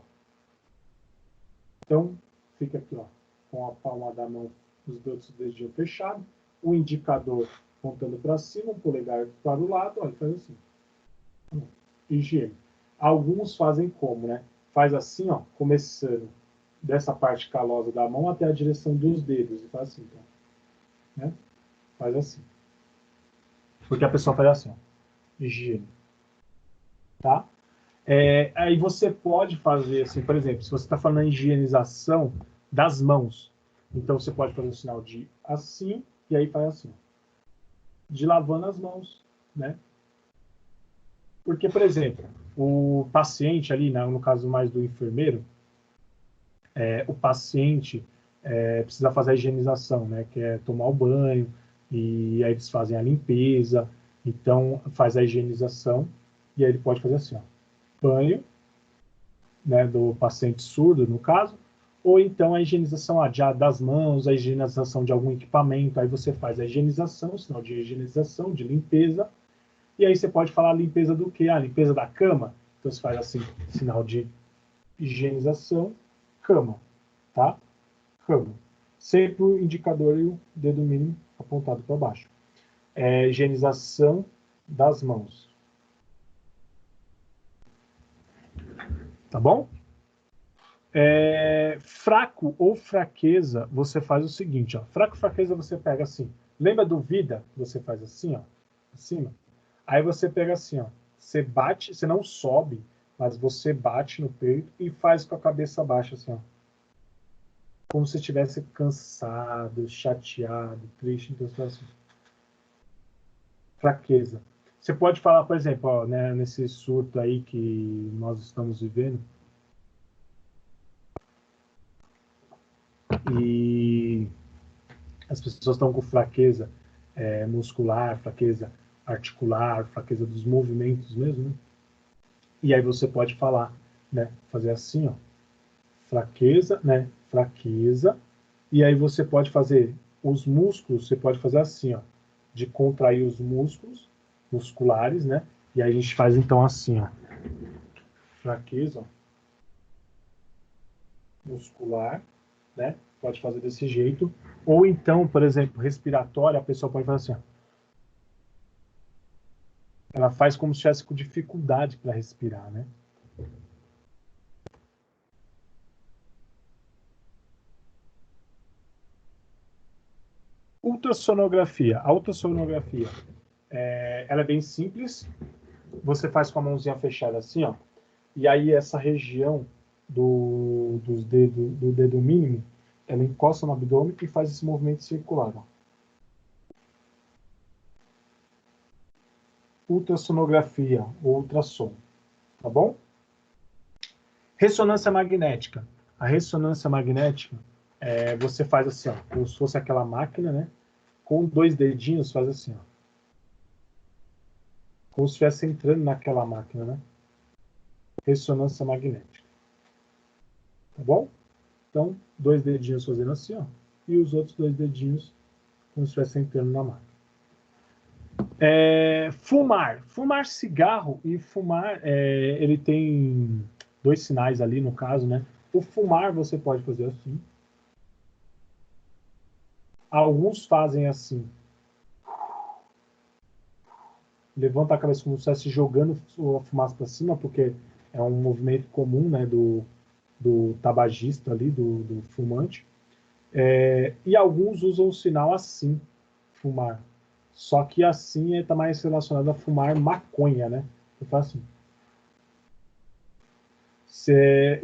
Então fica aqui, ó, com a palma da mão, os dedos dedinhos fechados. o indicador apontando para cima, o polegar para o lado, olha, faz assim. Higiene. Alguns fazem como, né? Faz assim, ó, começando dessa parte calosa da mão até a direção dos dedos. E faz assim, então. Né? Faz assim. Porque a pessoa faz assim, ó. Higiene. Tá? Aí você pode fazer assim, por exemplo, se você está falando em higienização das mãos, então você pode fazer o sinal de assim, e aí faz assim. De lavando as mãos, né? Porque, por exemplo, o paciente ali, no caso mais do enfermeiro, o paciente precisa fazer a higienização, né? Que é tomar o banho, e aí eles fazem a limpeza, então faz a higienização, e aí ele pode fazer assim, ó, banho, né, do paciente surdo, no caso, ou então a higienização das mãos, a higienização de algum equipamento, aí você faz a higienização, sinal de higienização, de limpeza, e aí você pode falar limpeza do quê? A limpeza da cama, então você faz assim, sinal de higienização, cama, tá? Cama. Sempre o indicador e o dedo mínimo apontado para baixo. Higienização das mãos. Tá bom? Fraco ou fraqueza, você faz o seguinte, ó. Fraco, fraqueza, você pega assim. Lembra do vida? Você faz assim, ó, acima. Aí você pega assim, ó. Você bate, você não sobe, mas você bate no peito e faz com a cabeça baixa, assim, ó. Como se estivesse cansado, chateado, triste, então você faz assim. Fraqueza. Você pode falar, por exemplo, ó, né, nesse surto aí que nós estamos vivendo, e as pessoas estão com fraqueza muscular, fraqueza articular, fraqueza dos movimentos mesmo, né? E aí você pode falar, né, fazer assim, ó, fraqueza, né, fraqueza, e aí você pode fazer os músculos, você pode fazer assim, ó, de contrair os músculos musculares, né, e aí a gente faz então assim, ó, fraqueza, ó, muscular, né, pode fazer desse jeito, ou então, por exemplo, respiratória, a pessoa pode fazer assim, ó, ela faz como se estivesse com dificuldade para respirar, né? Ultrassonografia. A ultrassonografia, ela é bem simples. Você faz com a mãozinha fechada assim, ó. E aí essa região do dedo mínimo, ela encosta no abdômen e faz esse movimento circular, ó. Ultrassonografia, ou ultrassom, tá bom? Ressonância magnética. A ressonância magnética, você faz assim, ó, como se fosse aquela máquina, né? Com 2 dedinhos, faz assim, ó. Como se estivesse entrando naquela máquina, né? Ressonância magnética. Tá bom? Então, 2 dedinhos fazendo assim, ó. E os outros 2 dedinhos como se estivesse entrando na máquina. Fumar. Fumar cigarro e fumar, ele tem 2 sinais ali, no caso, né? O fumar você pode fazer assim. Alguns fazem assim. Levanta a cabeça como se estivesse jogando a fumaça para cima, porque é um movimento comum, né, do tabagista ali, do fumante. E alguns usam o sinal assim, fumar. Só que assim está mais relacionado a fumar maconha, né? Eu faço assim.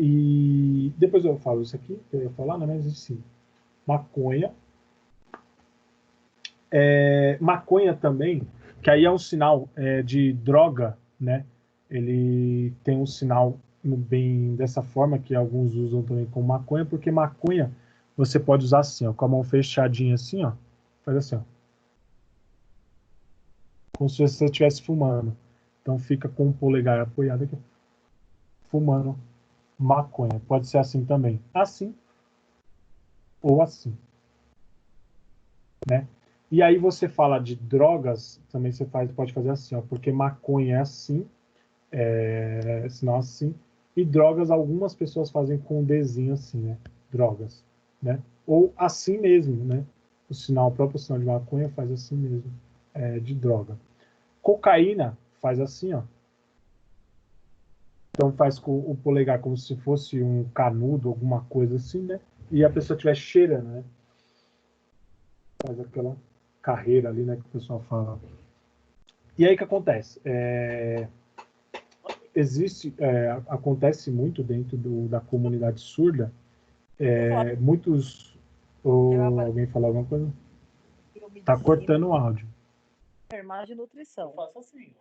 E depois eu falo isso aqui, que eu ia falar, né? Mas assim, maconha. Maconha também, que aí é um sinal de droga, né? Ele tem um sinal bem dessa forma, que alguns usam também com maconha, porque maconha você pode usar assim, ó, com a mão fechadinha assim, ó, faz assim, ó, como se você estivesse fumando. Então fica com o polegar apoiado aqui, fumando maconha. Pode ser assim também, assim ou assim, né? E aí você fala de drogas, também você pode fazer assim, ó, porque maconha é assim, sinal assim. E drogas, algumas pessoas fazem com o desenho assim, né? Drogas, né? Ou assim mesmo, né? o próprio sinal de maconha faz assim mesmo, de droga. Cocaína faz assim, ó. Então faz com o polegar como se fosse um canudo, alguma coisa assim, né? E a pessoa estiver cheirando, né? Faz aquela carreira ali, né? Que o pessoal fala. E aí o que acontece? Acontece muito dentro da comunidade surda. Muitos... alguém falou alguma coisa? Tá cortando o áudio. Enfermagem e nutrição. Eu faço assim.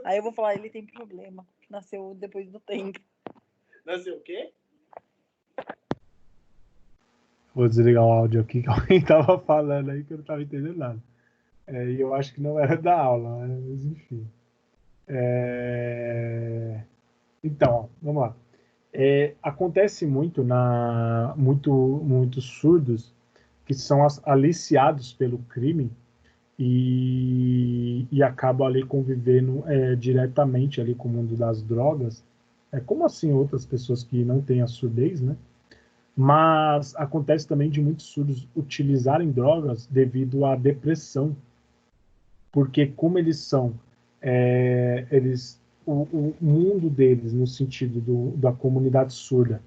Aí eu vou falar, ele tem problema. Nasceu depois do tempo. Nasceu o quê? Vou desligar o áudio aqui que alguém tava falando aí que eu não tava entendendo nada. E eu acho que não era da aula, né? Mas enfim. Então, vamos lá. Acontece muito muitos surdos que são aliciados pelo crime e acabam ali convivendo diretamente ali com o mundo das drogas. Como assim outras pessoas que não têm a surdez, né? Mas acontece também de muitos surdos utilizarem drogas devido à depressão, porque como eles são, o mundo deles, no sentido da comunidade surda,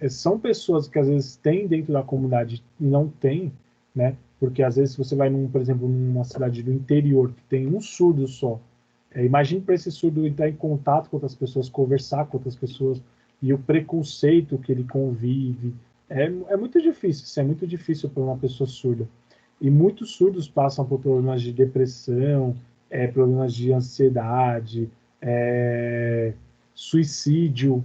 são pessoas que às vezes têm dentro da comunidade e não têm, né? Porque às vezes você vai, por exemplo, numa cidade do interior que tem um surdo só, imagine para esse surdo entrar em contato com outras pessoas, conversar com outras pessoas, e o preconceito que ele convive. É muito difícil, isso é muito difícil para uma pessoa surda. E muitos surdos passam por problemas de depressão, problemas de ansiedade, suicídio,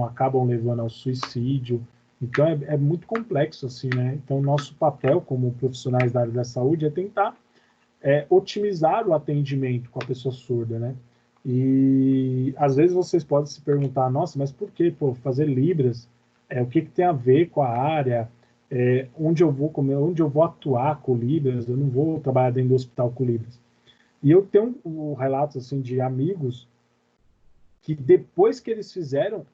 acabam levando ao suicídio. Então é muito complexo assim, né? Então nosso papel como profissionais da área da saúde é tentar otimizar o atendimento com a pessoa surda, né? E às vezes vocês podem se perguntar, nossa, mas por que, fazer Libras? O que tem a ver com a área? Onde eu vou atuar com Libras? Eu não vou trabalhar dentro do hospital com Libras. E eu tenho relatos assim de amigos que depois que eles fizeram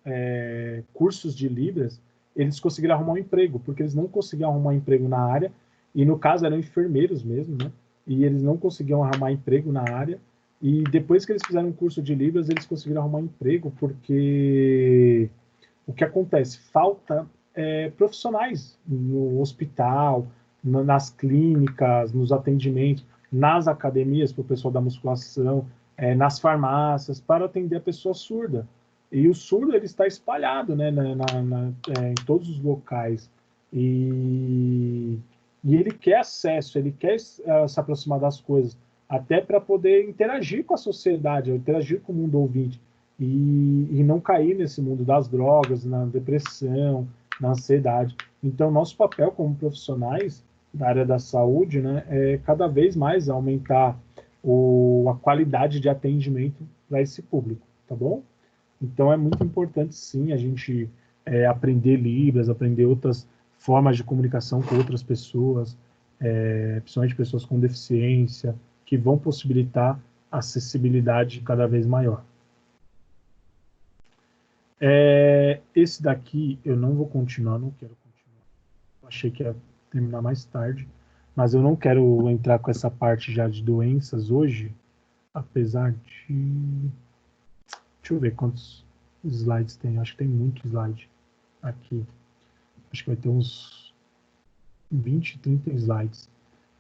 cursos de Libras, eles conseguiram arrumar um emprego, porque eles não conseguiam arrumar um emprego na área, e no caso eram enfermeiros mesmo, né? E eles não conseguiam arrumar emprego na área, e depois que eles fizeram um curso de Libras, eles conseguiram arrumar emprego, porque o que acontece? Falta profissionais no hospital, nas clínicas, nos atendimentos, nas academias para o pessoal da musculação, nas farmácias, para atender a pessoa surda. E o surdo ele está espalhado, né, em todos os locais. E ele quer acesso, ele quer se aproximar das coisas, até para poder interagir com a sociedade, interagir com o mundo ouvinte. E não cair nesse mundo das drogas, na depressão, na ansiedade. Então, nosso papel como profissionais da área da saúde, né, é cada vez mais aumentar a qualidade de atendimento para esse público, tá bom? Então, é muito importante, sim, a gente aprender Libras, aprender outras formas de comunicação com outras pessoas, principalmente pessoas com deficiência, que vão possibilitar acessibilidade cada vez maior. Esse daqui eu não vou continuar, não quero continuar. Eu achei que ia terminar mais tarde, mas eu não quero entrar com essa parte já de doenças hoje, apesar de... Deixa eu ver quantos slides tem. Acho que tem muito slide aqui. Acho que vai ter uns 20, 30 slides.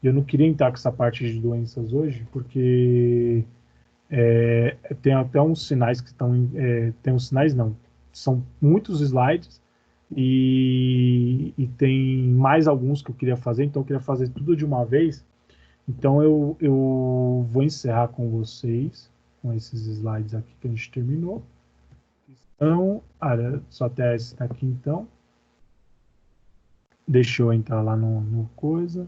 E eu não queria entrar com essa parte de doenças hoje, porque tem até uns sinais que estão... tem uns sinais, não. São muitos slides e tem mais alguns que eu queria fazer, então eu queria fazer tudo de uma vez. Então eu vou encerrar com vocês, com esses slides aqui que a gente terminou. Então, só até esse daqui então. Deixa eu entrar lá no coisa.